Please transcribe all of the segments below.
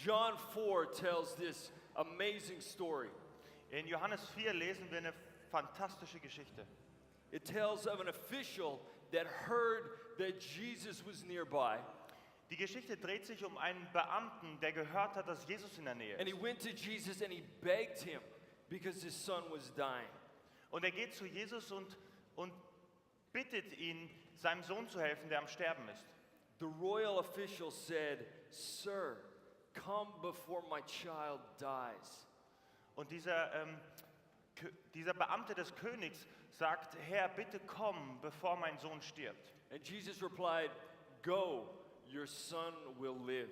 John 4 tells this amazing story. In Johannes 4 lesen wir eine fantastische Geschichte. It tells of an official that heard that Jesus was nearby. Die Geschichte dreht sich um einen Beamten, der gehört hat, dass Jesus in der Nähe And he ist. went to Jesus and he begged him because his son was dying. Und er geht zu Jesus und bittet ihn, seinem Sohn zu helfen, der am Sterben ist. The royal official said, "Sir, come before my child dies." Und dieser Beamte des Königs sagt, Herr, bitte komm, bevor mein Sohn stirbt. And Jesus replied, "Go, your son will live."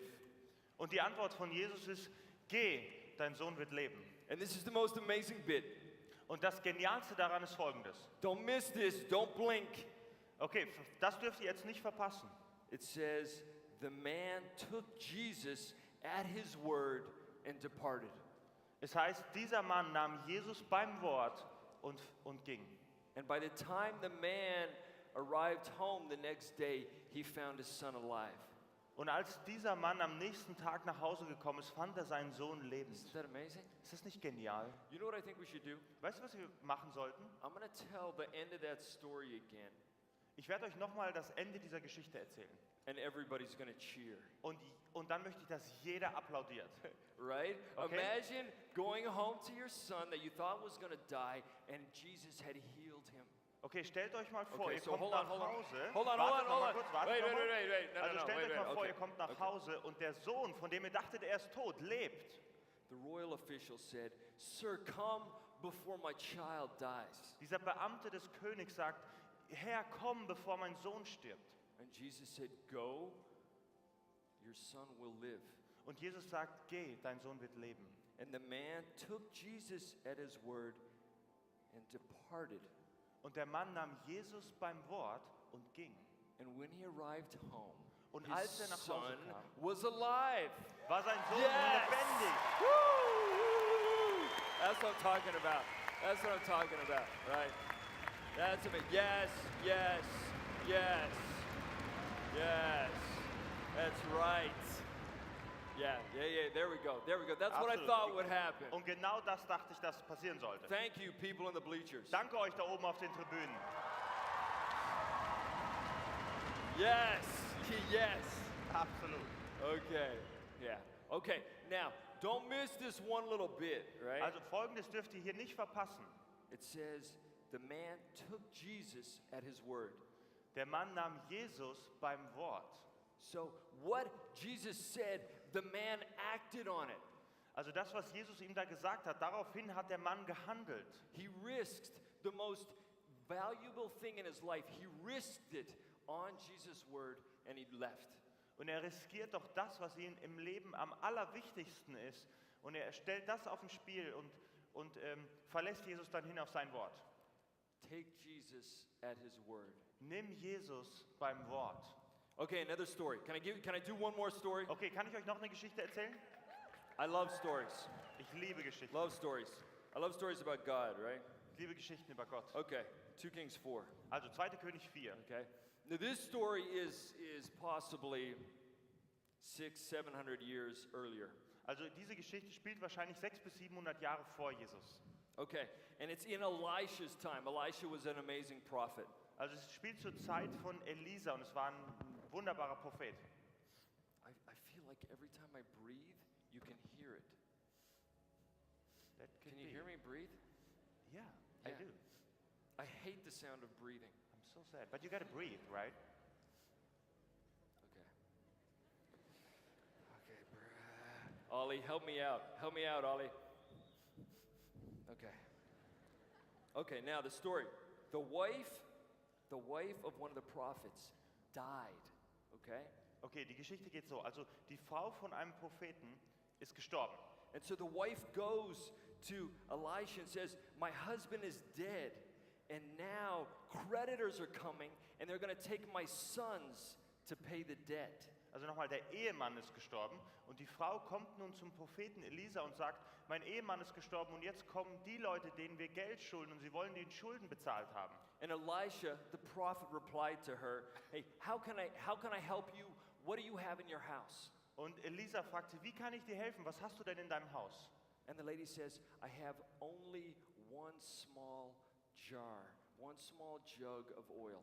Und die Antwort von Jesus ist, geh, dein Sohn wird leben. And this is the most amazing bit. Und das Genialste daran ist Folgendes. Don't miss this, don't blink. Okay, das dürft ihr jetzt nicht verpassen. It says, the man took Jesus at his word and departed. Es heißt, dieser Mann nahm Jesus beim Wort und ging. And by the time the man arrived home the next day, he found his son alive. Und als dieser Mann am nächsten Tag nach Hause gekommen ist, fand er seinen Sohn lebend. Isn't that amazing? Ist das nicht genial? You know what I think we should do? Weißt du, was wir machen sollten? I'm going to tell the end of that story again, Ich werde euch nochmal das Ende dieser Geschichte erzählen. and everybody's going to cheer. Und dann möchte ich, dass jeder applaudiert. Right? Okay. Imagine going home to your son that you thought was going to die, and Jesus had healed him. Okay, stellt euch mal vor, Okay, ihr so kommt hold nach on, hold on. Hause. Hold on, Wartet noch mal hold on. kurz, wartet Wait, noch wait, mal. wait, wait. No, Also no, stellt wait, euch mal wait, vor, okay. ihr kommt nach Okay. Hause und der Sohn, von dem ihr dachtet, er ist tot, lebt. The royal official said, "Sir, come before my child dies." Dieser Beamte des Königs sagt, Herr, komm, bevor mein Sohn stirbt. And Jesus said, "Go, your son will live." Und Jesus sagt, geh, dein Sohn wird leben. And the man took Jesus at his word and departed. Und der Mann nahm Jesus beim Wort und ging. And when he arrived home, Und his als er nach Hause son kam, was alive. war sein Sohn Yes! lebendig. Woo! That's what I'm talking about. That's what I'm talking about, right? That's amazing. Yes, yes, yes, yes. That's right. Yeah, there we go. There we go. That's what I Absolut. thought would happen. Und genau das dachte ich, dass passieren sollte. Thank you, people in the bleachers. Danke euch da oben auf den Tribünen. Yes, yes. Absolut. Okay, yeah. Okay, now, don't miss this one little bit, right? Also Folgendes dürft ihr hier nicht verpassen. It says, the man took Jesus at his word. Der Mann nahm Jesus beim Wort. So what Jesus said, the man acted on it. Also das, was Jesus ihm da gesagt hat, daraufhin hat der Mann gehandelt. He risked the most valuable thing in his life. He risked it on Jesus' word and he left. Und er riskiert doch das, was ihm im Leben am allerwichtigsten ist. Und er stellt das auf ein Spiel und verlässt Jesus dann hin auf sein Wort. Take Jesus at his word. Nimm Jesus beim Wort. Okay, another story. Can I do one more story? Okay, kann ich euch noch eine Geschichte erzählen? I love stories. Ich liebe Geschichten. Love stories. I love stories about God, right? Ich liebe Geschichten über Gott. Okay, 2 Kings 4. Also 2. König 4. Okay. Now this story is possibly 600-700 years earlier. Also diese Geschichte spielt wahrscheinlich 600 bis 700 Jahre vor Jesus. Okay, and it's in Elisha's time. Elisha was an amazing prophet. Also es spielt zur Zeit von Elisa und es war ein wunderbarer Prophet. I feel like every time I breathe, you can hear it. That could Can you be. hear me breathe? Yeah, I Yeah. do. I hate the sound of breathing. I'm so sad. But you gotta breathe, right? Okay. Okay, Ollie, help me out. Help me out, Ollie. Okay. Okay, now the story. The wife of one of the prophets died. Okay? Okay, die Geschichte geht so. Also die Frau von einem Propheten ist gestorben. And so the wife goes to Elisha and says, "My husband is dead, and now creditors are coming, and they're going to take my sons to pay the debt." Also nochmal, der Ehemann ist gestorben und die Frau kommt nun zum Propheten Elisa und sagt, mein Ehemann ist gestorben und jetzt kommen die Leute, denen wir Geld schulden und sie wollen die Schulden bezahlt haben. And Elisha, the prophet, replied to her, "Hey, how can I help you? What do you have in your house?" Und Elisa fragt sie, wie kann ich dir helfen? Was hast du denn in deinem Haus? And the lady says, I have only one small jar, one small jug of oil.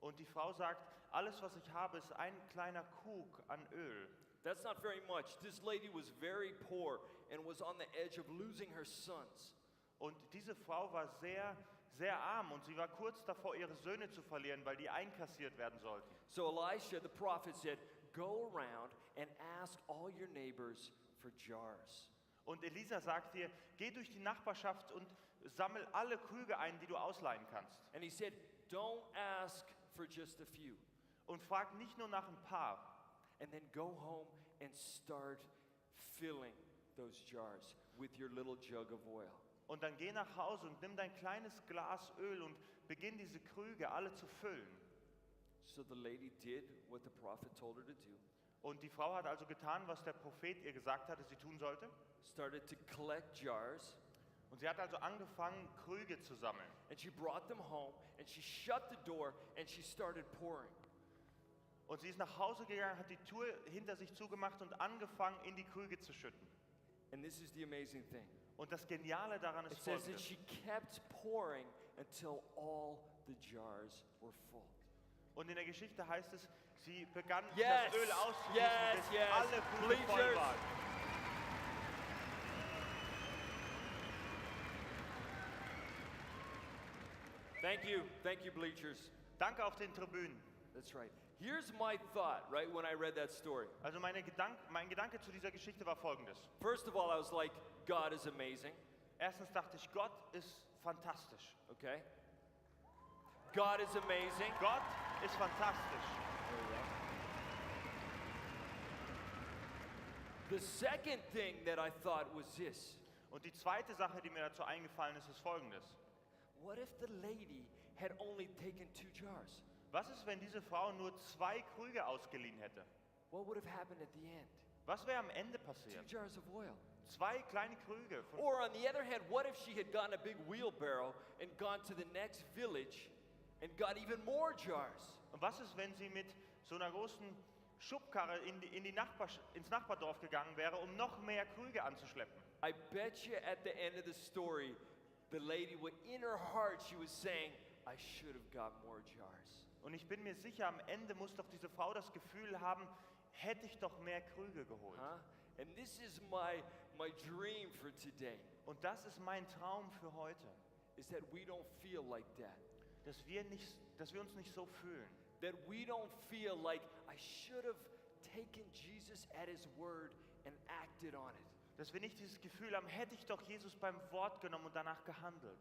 Und die Frau sagt, alles was ich habe, ist ein kleiner Krug an Öl. That's not very much. This lady was very poor and was on the edge of losing her sons. Und diese Frau war sehr, sehr arm und sie war kurz davor, ihre Söhne zu verlieren, weil die einkassiert werden sollten. So Elisha, the prophet, said, go around and ask all your neighbors for jars. Und Elisa sagt ihr, geh durch die Nachbarschaft und sammel alle Krüge ein, die du ausleihen kannst. And he said, don't ask for just a few. Und frag nicht nur nach ein paar. And then go home and start filling those jars with your little jug of oil. Und dann geh nach Hause und nimm dein kleines Glas Öl und beginn diese Krüge alle zu füllen. So the lady did what the prophet told her to do. Und die Frau hat also getan, was der Prophet ihr gesagt hatte, sie tun sollte. Started to collect jars. Und sie hat also angefangen, Krüge zu sammeln. And she brought them home and she shut the door and she started pouring. Und sie ist nach Hause gegangen, hat die Tür hinter sich zugemacht und angefangen, in die Krüge zu schütten. And this is the amazing thing. Und das Geniale daran It ist says that folgendes. she kept pouring until all the jars were full. Und in der Geschichte heißt es, sie begann Yes, das Öl auszugießen, yes, bis yes. alle Krüge voll Bleachers. waren. Thank you, bleachers. Danke auf den Tribünen. That's right. Here's my thought, right, when I read that story. Also mein Gedanke zu dieser Geschichte war folgendes. First of all, I was like, God is amazing, Erstens dachte ich, Gott ist fantastisch. okay? God is amazing. Gott ist fantastisch. The second thing that I thought was this. Und die zweite Sache, die mir dazu eingefallen ist, ist folgendes. What if the lady had only taken 2 jars? Was ist, wenn diese Frau nur 2 Krüge ausgeliehen hätte? What would have happened at the end? Was wäre am Ende 2 passiert? jars of oil. 2 kleine Krüge. Or on the other hand, what if she had gotten a big wheelbarrow and gone to the next village and got even more jars? Und was ist, wenn sie mit so einer großen Schubkarre ins Nachbardorf gegangen wäre, um noch mehr Krüge anzuschleppen? I bet you at the end of the story, the lady, in her heart, she was saying, I should have got more jars. Und ich bin mir sicher, am Ende muss doch diese Frau das Gefühl haben, hätte ich doch mehr Krüge geholt. Huh? And this is my dream for today, Und das ist mein Traum für heute, is that we don't feel like that. dass wir uns nicht so fühlen. That we don't feel like I should have taken Jesus at his word and acted on it. Dass wir nicht dieses Gefühl haben, hätte ich doch Jesus beim Wort genommen und danach gehandelt.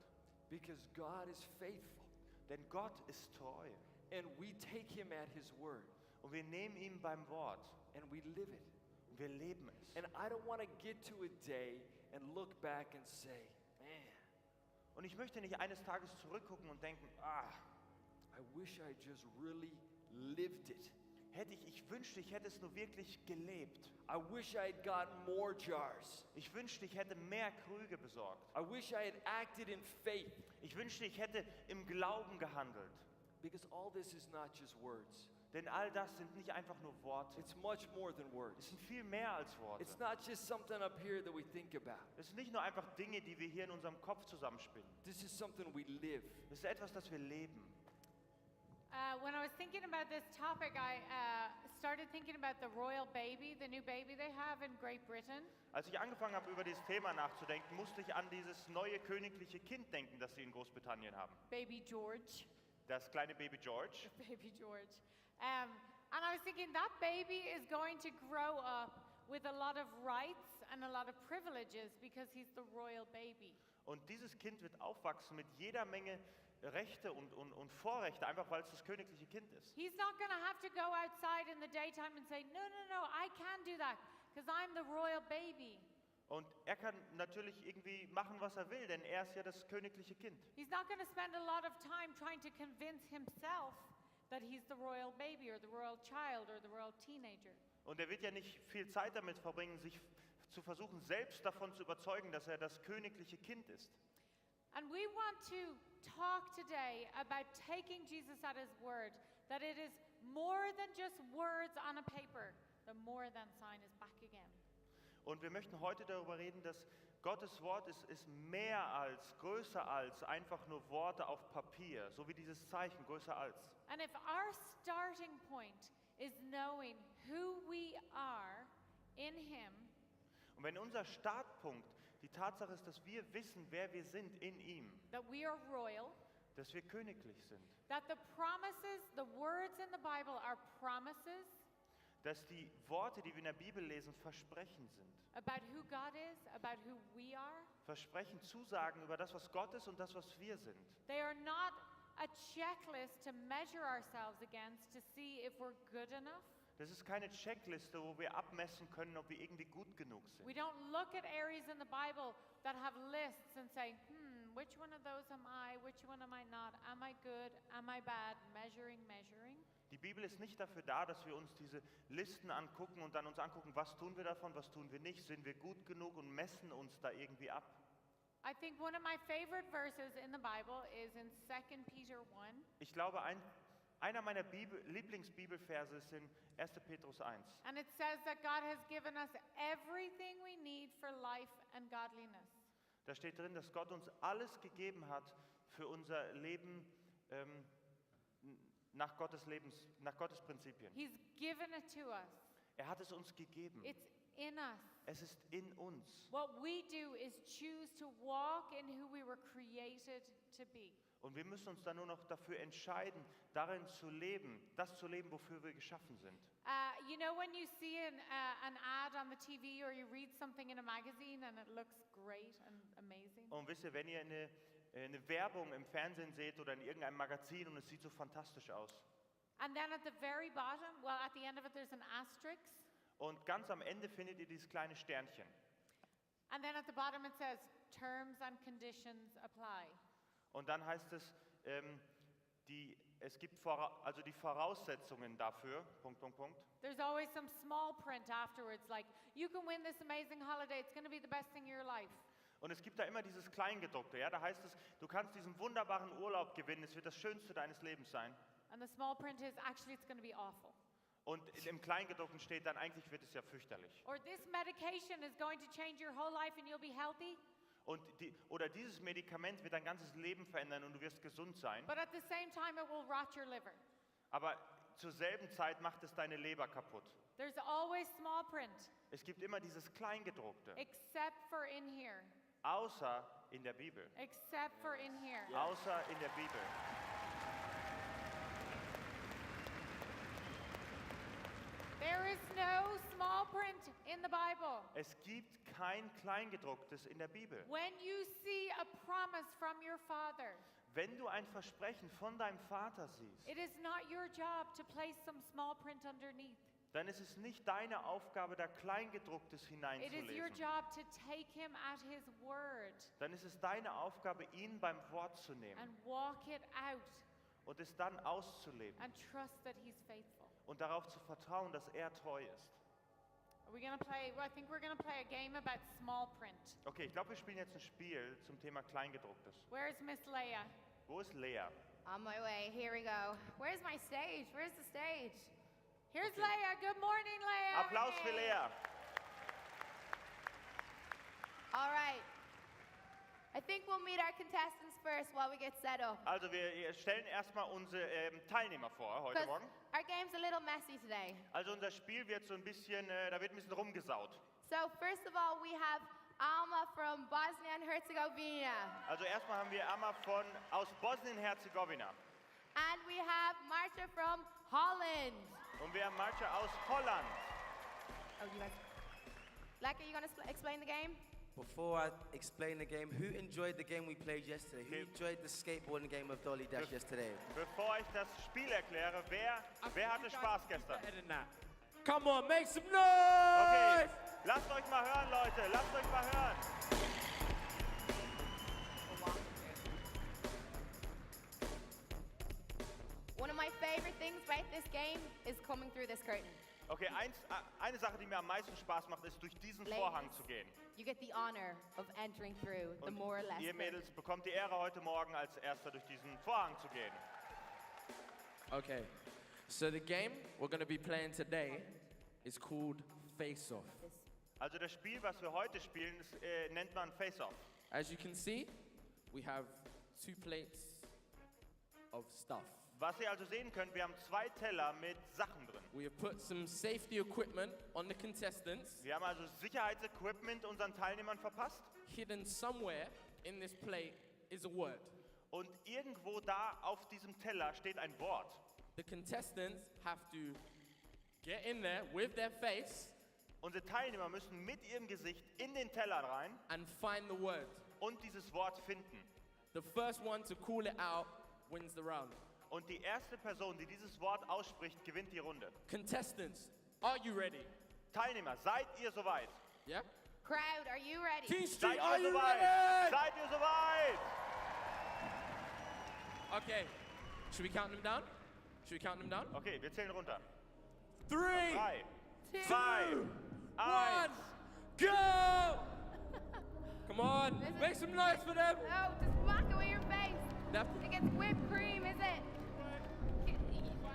Because God is faithful. Denn Gott ist treu. And we take him at his word. Und wir nehmen ihn beim Wort. And we live it. Und wir leben es. And I don't want to get to a day and look back and say, man, Und ich möchte nicht eines Tages zurückgucken und denken, I wish I just really lived it. ich wünschte, ich hätte es nur wirklich gelebt. I wish I had gotten more jars. Ich wünschte, ich hätte mehr Krüge besorgt. I wish I had acted in faith. Ich wünschte, ich hätte im Glauben gehandelt. Because all this is not just words. Denn all das sind nicht einfach nur Worte. It's much more than Es words. sind viel mehr als Worte. It's not just something up here that we think about. Es sind nicht nur einfach Dinge, die wir hier in unserem Kopf zusammenspinnen. This is something we live. Es ist etwas, das wir leben. When I was thinking about this topic, I started thinking about the royal baby, the new baby they have in Great Britain. Als ich angefangen habe, über dieses Thema nachzudenken, musste ich an dieses neue königliche Kind denken, das sie in Großbritannien haben. Baby George. Das kleine Baby George. Baby George. And I was thinking that baby is going to grow up with a lot of rights and a lot of privileges because he's the royal baby. Und dieses Kind wird aufwachsen mit jeder Menge Rechte und Vorrechte, einfach weil es das königliche Kind ist. He's not going to have to go outside in the daytime and say, no, I can't do that because I'm the royal baby. Und er kann natürlich irgendwie machen, was er will, denn er ist ja das königliche Kind. He's not going to spend a lot of time trying to convince himself that he's the royal baby or the royal child or the royal teenager. Und er wird ja nicht viel Zeit damit verbringen, sich zu versuchen, selbst davon zu überzeugen, dass er das königliche Kind ist. And we want to talk today about taking Jesus at his word, that it is more than just words on a paper, the more than sign is back again. Und wir möchten heute darüber reden, dass Gottes Wort ist mehr als, größer als einfach nur Worte auf Papier, so wie dieses Zeichen, größer als. And if our starting point is knowing who we are in Him, Und wenn unser Startpunkt die Tatsache ist, dass wir wissen, wer wir sind in ihm, that we are royal, dass wir königlich sind, that the promises, the words in the Bible are promises dass die Worte, die wir in der Bibel lesen, Versprechen sind. about who God is, about who we are. Versprechen, Zusagen über das, was Gott ist und das, was wir sind. They are not a checklist to measure ourselves against to see if we're good enough. Das ist keine Checkliste, wo wir abmessen können, ob wir irgendwie gut genug We sind. don't look at areas in the Bible that have lists and say, which one of those am I? Which one am I not? Am I good? Am I bad? Measuring. Die Bibel ist nicht dafür da, dass wir uns diese Listen angucken und dann uns angucken, was tun wir davon, was tun wir nicht, sind wir gut genug und messen uns da irgendwie ab. I think one of my favorite verses in the Bible is in 2 Peter 1. Ich glaube, einer meiner Lieblingsbibelverse ist in 1. Petrus 1. And it says that God has given us everything we need for life and godliness. Da steht drin, dass Gott uns alles gegeben hat für unser Leben nach Gottes Prinzipien. He's given it to us. Er hat es uns gegeben. It's in us. Es ist in uns. What we do is choose to walk in who we were created to be. Und wir müssen uns dann nur noch dafür entscheiden, darin zu leben, das zu leben, wofür wir geschaffen sind. You know when you see an ad on the TV or you read something in a magazine and it looks great and amazing? Und wisst ihr, wenn ihr eine Werbung im Fernsehen seht oder in irgendeinem Magazin und es sieht so fantastisch aus. And then at the very bottom, well, at the end of it, there's an asterisk. Und ganz am Ende findet ihr dieses kleine Sternchen. And then at the bottom it says, terms and conditions apply. Und dann heißt es, es gibt die Voraussetzungen dafür, Punkt. There's always some small print afterwards, like, you can win this amazing holiday, it's going to be the best thing of your life. Und es gibt da immer dieses Kleingedruckte, ja, da heißt es, du kannst diesen wunderbaren Urlaub gewinnen, es wird das Schönste deines Lebens sein. And the small print is, actually it's going to be awful. Und im Kleingedruckten steht dann, eigentlich wird es ja fürchterlich. Or this medication is going to change your whole life and you'll be healthy. Oder dieses Medikament wird dein ganzes Leben verändern und du wirst gesund sein. But at the same time it will rot your liver. Aber zur selben Zeit macht es deine Leber kaputt. There's always small print, Es gibt immer dieses Kleingedruckte, except for in here. außer in der Bibel. Except for in here. Außer in der Bibel. There is no small print in the Bible. Es gibt kein Kleingedrucktes in der Bibel. When you see a promise from your father, Wenn du ein Versprechen von deinem Vater siehst, it is not your job to place some small print underneath. dann ist es nicht deine Aufgabe, da Kleingedrucktes It is your hineinzulesen. job to take him at his word Dann ist es deine Aufgabe, ihn beim Wort zu nehmen and walk it out und es dann auszuleben and trust that he's faithful. und darauf zu vertrauen, dass er treu ist. Are we going to play? Well, I think we're going to play a game about small print. Okay, ich glaube, wir spielen jetzt ein Spiel zum Thema Kleingedrucktes. Where's Miss Leia? Wo ist Lea? On my way, here we go. Where's my stage? Where's the stage? Here's Okay. Leia. Good morning, Leia. Applaus für Lea. All right. I think we'll meet our contestants first while we get set up. Also wir stellen erstmal unsere Teilnehmer vor heute Because Morgen. our game's a little messy today. Also unser Spiel wird so ein bisschen, da wird ein bisschen rumgesaut. So first of all, we have Alma from Bosnia and Herzegovina. Also erstmal haben wir Amma aus Bosnien-Herzegowina And we have Marcia from Holland. und wir haben Marcia aus Holland. Oh, you guys. Leka, you gonna explain the game? Before I explain the game, who enjoyed the game we played yesterday? Who Okay. enjoyed the skateboarding game of Dolly Dash yesterday? Bevor ich das Spiel erkläre, wer hatte Spaß gestern? Better than that. Come on, make some Okay, noise! lasst euch mal hören, Leute, lasst euch mal hören. One of my favorite things about this game is coming through this curtain. Okay, eine Sache, die mir am meisten Spaß macht, ist durch diesen Vorhang zu gehen. You get the honor of entering through the Und more or less ihr curtain. Mädels bekommt die Ehre, heute Morgen als Erster durch diesen Vorhang zu gehen. Okay, so the game we're going to be playing today is called Face Off. Also das Spiel, was wir heute spielen, nennt man Face-Off. As you can see, we have 2 plates of stuff. Was ihr also sehen könnt, wir haben 2 Teller mit Sachen drin. We have put some safety equipment on the contestants. Wir haben also Sicherheitsequipment unseren Teilnehmern verpasst. Hidden somewhere in this plate is a word. Und irgendwo da auf diesem Teller steht ein Wort. The contestants have to get in there with their face Unsere Teilnehmer müssen mit ihrem Gesicht in den Teller rein and find the word. und dieses Wort finden. The first one to call it out wins the round. Und die erste Person, die dieses Wort ausspricht, gewinnt die Runde. Contestants, are you ready? Teilnehmer, seid ihr soweit? Yeah? Crowd, are you ready? TeenStreet, Seid are ihr you soweit? ready? Seid ihr soweit? Okay. Should we count them down? Should we count them down? Okay, wir zählen runter. 3, 3, 2, 2, 1, 1. go! Come on, This is- make some noise for them. No, just block it with your face. Left. It gets whipped cream, is it?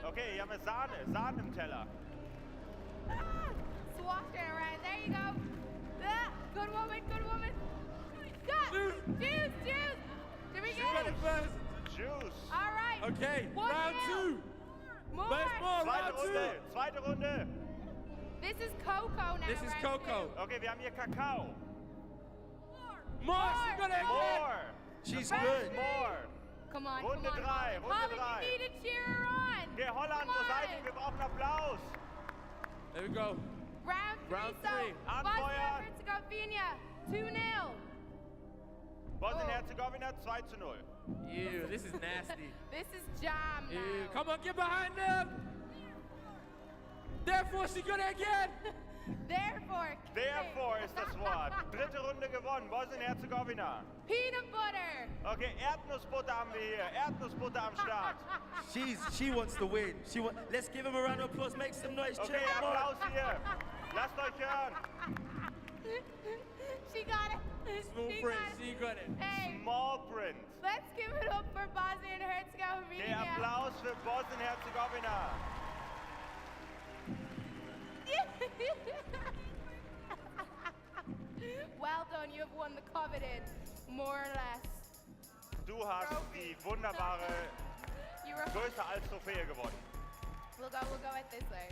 Okay, hier haben wir Sahne im Teller. Ah, swash it around. There you go. Ah, good woman, good woman. Good. Juice. Juice, juice. Did we You get got it? it first. Juice. All right. Okay, 1-0. round 2. More. Baseball, Zweite round 2. Runde, zweite Runde. This is cocoa now. This is round Coco. two. Okay, wir haben hier Kakao. More, she got it again. More. She's Right. good. More. Come on, Runde come on. drei, Holland. Runde Holland, drei. you need to cheer her on. Okay, Holland, Come wo seid ihr? on. Wir brauchen Applaus. There we go. Round three. Round three. So, Anfeuern. Bosnia-Herzegovina, 2-0. Bosnien-Herzegowina 2:0. Ew, this is nasty. This is jam Ew, now. come on, get behind them. Therefore, she got it again. Therefore. Therefore ist das Wort. Dritte Runde gewonnen, Bosnien-Herzegowina. Peanut butter. Okay, Erdnussbutter haben wir hier. Erdnussbutter am Start. She wants to win. Let's give him a round of applause. Make some noise. Okay, Cheer him on. Applaus hier. Lasst euch hören. She got it. Small She print, got it. she got it. Hey, Small print. let's give it up for Bosnia and Okay, Herzegovina. Applaus für Bosnien-Herzegowina. Well done, you have won the coveted, more or less. Du hast die wunderbare You were. größer als Trophäe gewonnen. We'll go it this way.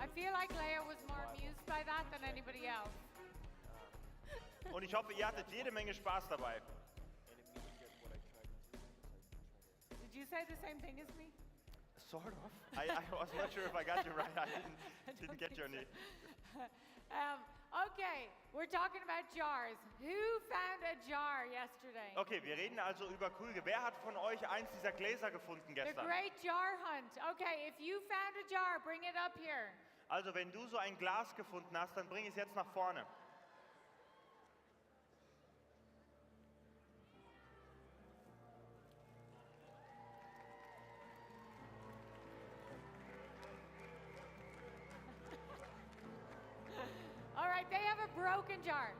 I feel like Leia was more amused by that than anybody else. Und ich hoffe, ihr hattet jede Menge Spaß dabei. Did you say the same thing as me? Sort of. I was not sure if I got you right. I didn't get your name. Okay, we're talking about jars. Who found a jar yesterday? Okay, wir reden also über Krüge. Wer hat von euch eins dieser Gläser gefunden The gestern? great jar hunt. Okay, if you found a jar, bring it up here. Also, wenn du so ein Glas gefunden hast, dann bring es jetzt nach vorne. All right, they have a broken jar.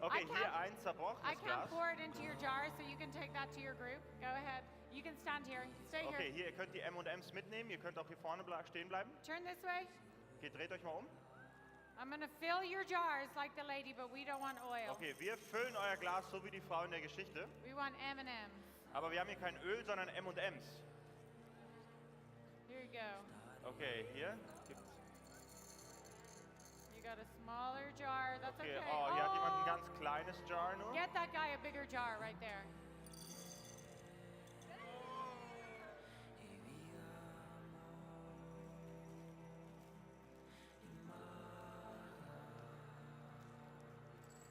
Okay, I hier can't- ein I zerbrochenes can't Glas. pour it into your jar, so you can take that to your group. Go ahead. You can stand here. Stay Okay, here. hier, ihr könnt die M&Ms mitnehmen. Ihr könnt auch hier vorne stehen bleiben. Turn this way. Okay, dreht euch mal um. I'm gonna fill your jars like the lady, but we don't want oil. Okay, wir füllen euer Glas so wie die Frau in der Geschichte. We want M&M's. Aber wir haben hier kein Öl, sondern M&Ms. Here you go. Okay, hier. Gibt's. You got a smaller jar. That's Okay, okay. oh, hier hat jemand ein ganz kleines Jar nur. Get that guy a bigger jar right there.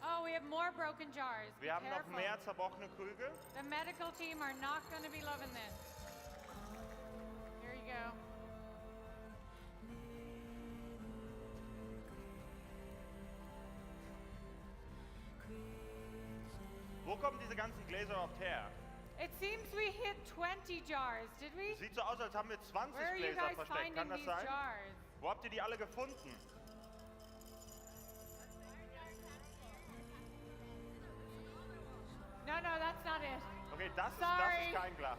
Oh, we have more broken jars. Be Wir haben noch careful. mehr zerbrochene Krüge. The medical team are not going to be loving this. Here you go. Wo kommen diese ganzen Gläser überhaupt her? It seems we hit 20 jars, did we? Sieht so aus, als haben wir 20 Where are you Gläser guys versteckt. finding Kann das these sein? jars? Wo habt ihr die alle gefunden? No, that's not it. Okay, das Sorry. ist kein Glas.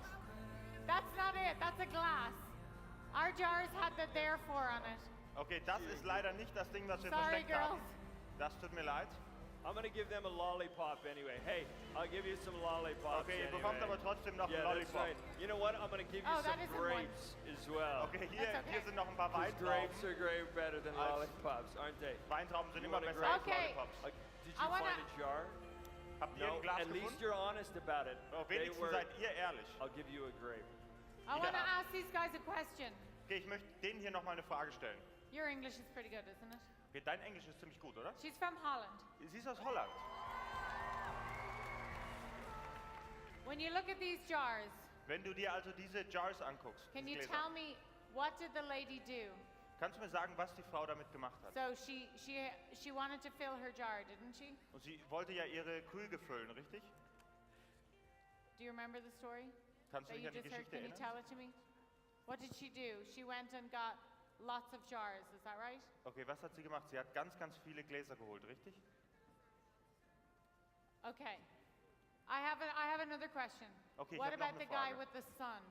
That's not it. That's a glass. Our jars had the therefore on it. Okay, das ist leider nicht das Ding, was wir Sorry, versteckt haben. girls. Das tut mir leid. I'm gonna give them a lollipop anyway. Hey, I'll give you some lollipops Okay, ihr anyway. bekommt aber trotzdem noch Yeah, einen that's Lollipop. right. You know what? I'm gonna give you Oh, that some isn't one. grapes as well. Okay, That's okay. hier sind noch ein paar 'Cause grapes Weintrauben. are great better than Als- lollipops, aren't they? Weintrauben sind You immer want a besser grape? als Okay. Lollipops. Did I you wanna- find a jar? Habt ihr No, ein Glas at least gefunden? you're honest about it. Oh, They wenigstens were- seid ihr ehrlich. I'll give you a grape. I want to Yeah. ask these guys a question. Okay, ich möchte denen hier noch mal eine Frage stellen. Your English is pretty good, isn't it? Okay, dein Englisch ist ziemlich gut, oder? She's from Holland. Sie ist aus Holland. When you look at these jars, Wenn du dir also diese Jars anguckst, can diese you Gläser, tell me what did the lady do? kannst du mir sagen, was die Frau damit gemacht hat? So she wanted to fill her jar, didn't she? Und sie wollte ja ihre Krüge füllen, richtig? Do you remember the story Kannst du that dich you an die just heard? Geschichte Can you erinnern? tell it to me? What did she do? She went and got lots of jars, is that right? Okay, was hat sie gemacht? Sie hat ganz, ganz viele Gläser geholt, richtig? Okay. I have another question. Okay, ich What hab noch about eine the guy Frage. with the son?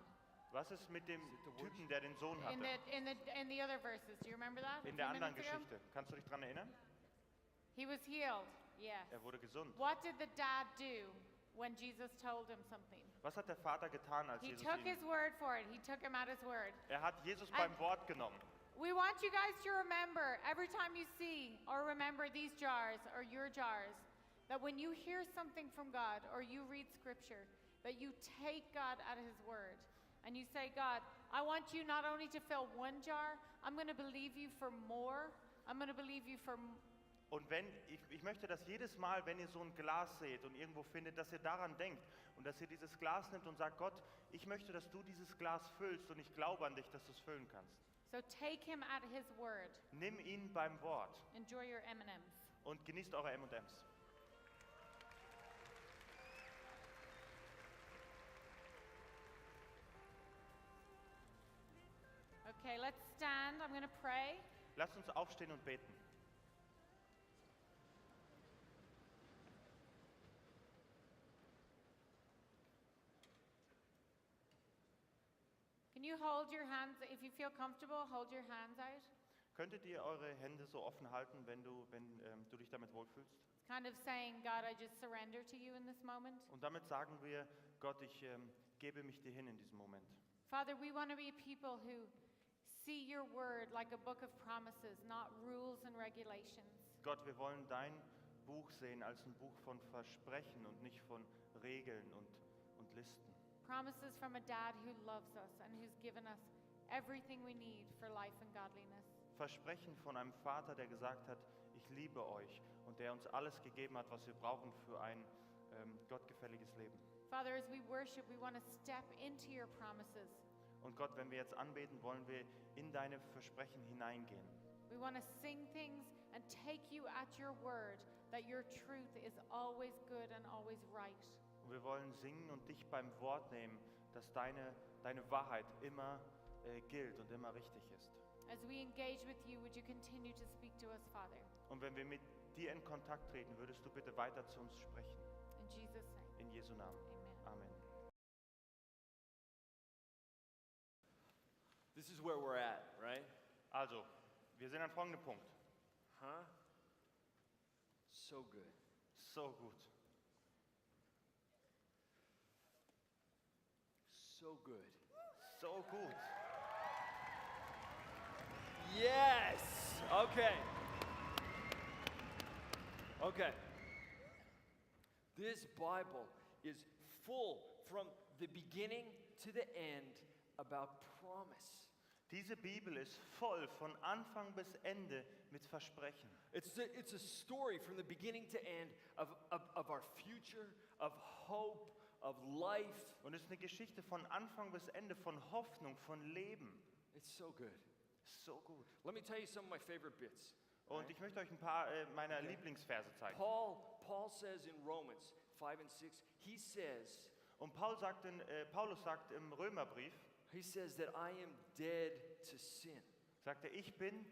Was ist mit dem Typen, der den Sohn In hatte? the other verses, do you remember that? In a der few anderen minutes ago? Geschichte. Kannst du dich daran erinnern? He was healed. Yes. Er wurde gesund. What did the dad do when Jesus told him something? Was hat der Vater getan, als He Jesus took his ihn... word for it. He took him at his word. Er hat Jesus And- beim Wort genommen. We want you guys to remember every time you see or remember these jars or your jars that when you hear something from God or you read scripture, that you take God at his word and you say, God, I want you not only to fill one jar, I'm going to believe you for more. I'm going to believe you for Und wenn, ich möchte, dass jedes Mal, wenn ihr so ein Glas seht und irgendwo findet, dass ihr daran denkt und dass ihr dieses Glas nimmt und sagt, Gott, ich möchte, dass du dieses Glas füllst und ich glaube an dich, dass du es füllen kannst. So take him at his word. Nimm ihn beim Wort Enjoy your M&Ms. und genießt eure M&Ms. Okay, let's stand. I'm going to pray. Lasst uns aufstehen und beten. Can you hold your hands, if you feel comfortable, hold your hands out. Könntet ihr eure Hände so offen halten, wenn du dich damit wohlfühlst? It's kind of saying, God, I just surrender to you in this moment. Und damit sagen wir, Gott, ich gebe mich dir hin in diesem Moment. Father, we want to be people who see your word like a book of promises, not rules and regulations. Gott, wir wollen dein Buch sehen als ein Buch von Versprechen und nicht von Regeln und Listen. Promises from a dad who loves us and who's given us everything we need for life and godliness. Versprechen von einem Vater, der gesagt hat, ich liebe euch und der uns alles gegeben hat, was wir brauchen für ein gottgefälliges Leben. Father, as we worship, we want to step into your promises. Und Gott, wenn wir jetzt anbeten, wollen wir in deine Versprechen hineingehen. We want to sing things and take you at your word that your truth is always good and always right. Und wir wollen singen und dich beim Wort nehmen, dass deine Wahrheit immer gilt und immer richtig ist. As we engage with you, would you continue to speak to us, Father? Und wenn wir mit dir in Kontakt treten, würdest du bitte weiter zu uns sprechen. In Jesus' name, In Jesu Namen. amen. Amen. This is where we're at, right? Also, wir sind an folgendem Punkt. Huh? So good. So gut. So good. So gut. Yes! Okay. Okay. This Bible is full from the beginning to the end about promise. Diese Bibel ist voll von Anfang bis Ende mit Versprechen. It's a story from the beginning to end of our future, of hope, of life. Und es ist eine Geschichte von Anfang bis Ende, von Hoffnung, von Leben. It's so good. So gut. Let me tell you some of my favorite bits. Und ich möchte euch ein paar meiner Lieblingsverse zeigen. Paul says in Romans 5 and 6, he says, Und Paulus sagt im Römerbrief, he says that I am dead to sin. sagt er, ich bin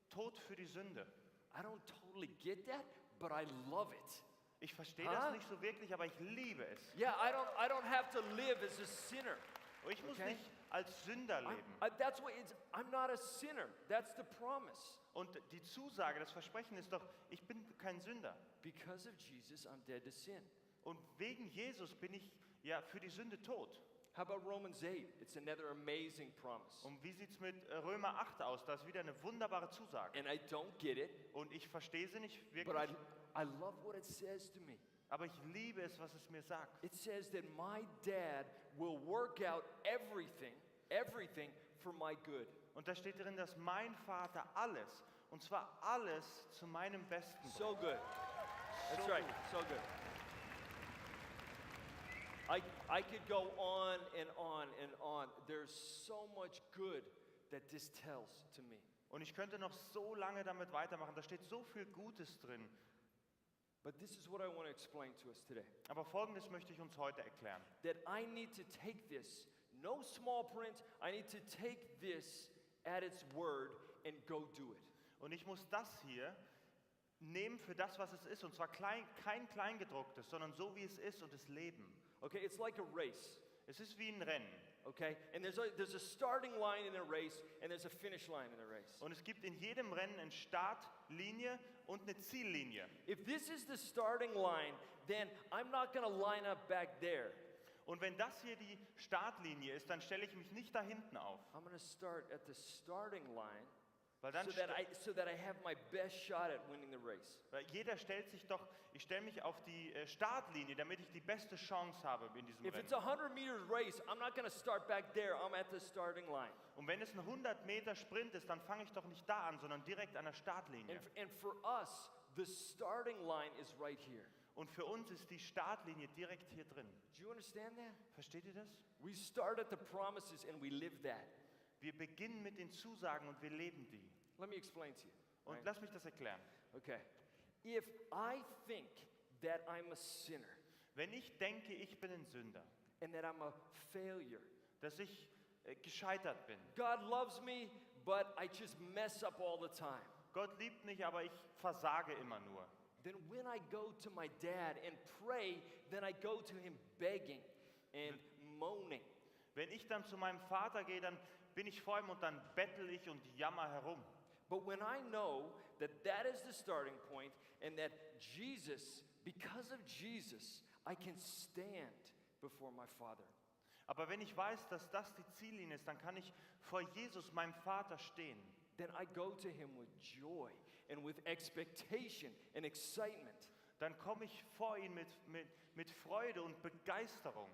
tot für die Sünde. I don't totally get that, but I love it. Ich verstehe Huh? das nicht so wirklich, aber ich liebe es. Yeah, I don't have to live as a sinner. Und ich muss Okay. nicht als Sünder leben. That's what I'm not a sinner. That's the promise. Und die Zusage, das Versprechen ist doch, ich bin kein Sünder. Because of Jesus, I'm dead to sin. Und wegen Jesus bin ich ja für die Sünde tot. How about Romans 8? It's another amazing promise. Und wie sieht es mit Römer 8 aus? Da ist wieder eine wunderbare Zusage. And I don't get it, Und ich verstehe sie nicht but wirklich, I love what it says to me. aber ich liebe es, was es mir sagt. It says that my dad will work out everything for my good. Und da steht drin, dass mein Vater alles, und zwar alles zu meinem Besten bringt. So good. That's So right. gut. So good. I could go on and on and on. There's so much good that this tells to me. Und ich könnte noch so lange damit weitermachen. Da steht so viel Gutes drin. But this is what I want to explain to us today. Aber Folgendes möchte ich uns heute erklären. That I need to take this, no small print, I need to take this at its word and go do it. Und ich muss das hier nehmen für das, was es ist. Und zwar kein Kleingedrucktes, sondern so, wie es ist und es leben. Okay, it's like a race. Es ist wie ein Rennen. Okay, and there's a starting line in a race, and there's a finish line in a race. Und es gibt in jedem Rennen eine Startlinie und eine Ziellinie. If this is the starting line, then I'm not going to line up back there. Und wenn das hier die Startlinie ist, dann stelle ich mich nicht da hinten auf. I'm going to start at the starting line Weil dann so that I have my best shot at winning the race. weil jeder stellt sich doch, ich stelle mich auf die Startlinie, damit ich die beste Chance habe in diesem If Rennen. it's a 100-meter race, I'm not going to start back there. I'm at the starting line. Und wenn es ein 100 Meter Sprint ist, dann fange ich doch nicht da an, sondern direkt an der Startlinie. And for us, the starting line is right here. Und für uns ist die Startlinie direkt hier drin. Do you understand that? Versteht ihr das? We start at the promises and we live that. Wir beginnen mit den Zusagen und wir leben die. Let me explain to you. Und right? lass mich das erklären. Okay. If I think that I'm a sinner Wenn ich denke, ich bin ein Sünder, and that I'm a failure, dass ich gescheitert bin, God loves me, but I just mess up all the time. Gott liebt mich, aber ich versage immer nur. Then when I go to my dad and pray, then I go to him begging and moaning. Wenn ich dann zu meinem Vater gehe, dann bin ich vor ihm und dann bettel ich und jammer herum. But when I know that that is the starting point and that Jesus, because of Jesus, I can stand before my Father. Aber wenn ich weiß, dass das die Ziellinie ist, dann kann ich vor Jesus, meinem Vater, stehen. Then I go to him with joy and with expectation and excitement. Dann komme ich vor ihn mit Freude und Begeisterung.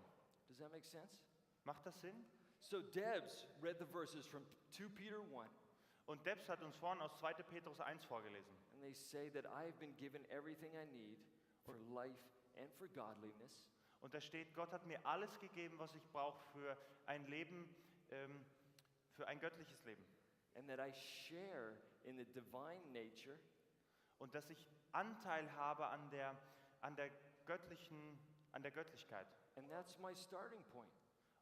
Does that make sense? Macht das Sinn? So Debs read the verses from 2 Peter 1, Und Debs hat uns vorhin aus 2. Petrus 1 vorgelesen. and they say that I have been given everything I need for life and for godliness. Und da steht, Gott hat mir alles gegeben, was ich brauche für ein Leben, für ein göttliches Leben. And that I share in the divine nature, Und dass ich Anteil habe an der Göttlichkeit. and that's my starting point.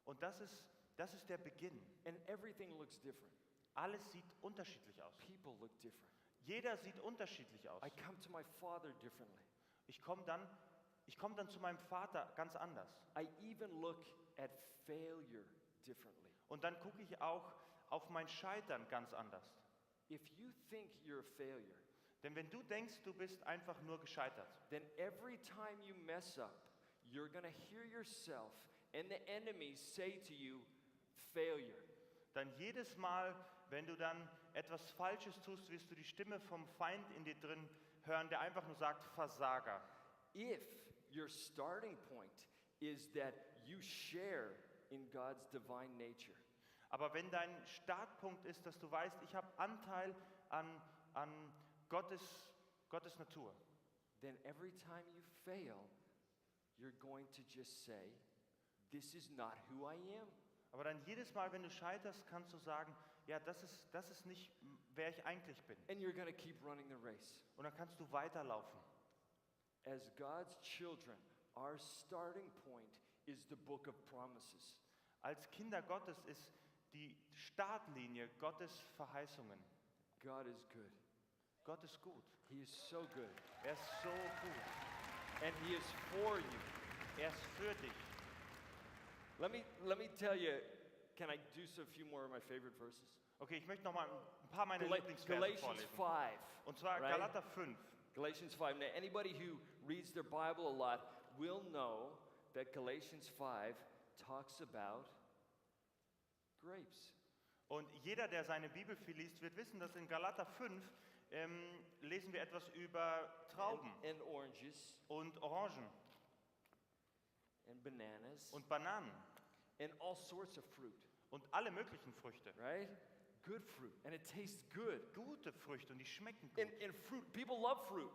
Und das ist der Beginn. And everything looks different. Alles sieht unterschiedlich aus. People look different. Jeder sieht unterschiedlich aus. I come to my Father differently. Ich komme dann zu meinem Vater ganz anders. I even look at failure differently. Und dann gucke ich auch auf mein Scheitern ganz anders. If you think you're a failure, Denn wenn du denkst, du bist einfach nur gescheitert, then every time you mess up, you're going to hear yourself and the enemy say to you, failure. dann jedes Mal, wenn du dann etwas Falsches tust, wirst du die Stimme vom Feind in dir drin hören, der einfach nur sagt, Versager. If your starting point is that you share in God's divine nature, Aber wenn dein Startpunkt ist, dass du weißt, ich habe Anteil an Gottes Natur, then every time you fail, you're going to just say, this is not who I am. aber dann jedes Mal, wenn du scheiterst, kannst du sagen, ja, das ist nicht, wer ich eigentlich bin. And you're going to keep running the race. Und dann kannst du weiterlaufen. As God's children, our starting point is the book of promises. Als Kinder Gottes ist die Startlinie Gottes Verheißungen. God is good. Gott ist gut. He is so good. Er ist so gut. And He is for you. Er ist für dich. Let me tell you, can I do so a few more of my favorite verses? Okay, ich möchte noch mal ein paar meiner Lieblingsverse Galatians vorlesen. 5. Und zwar right? Galater 5. Galatians 5. Now, anybody who reads their Bible a lot will know that Galatians 5 talks about grapes. Und jeder, der seine Bibel viel liest, wird wissen, dass in Galater 5 lesen wir etwas über Trauben And oranges und Orangen and bananas und Bananen and all sorts of fruit, und alle möglichen Früchte. right? Good fruit. And it tastes good. Gute Früchte und die schmecken gut. And fruit, people love fruit.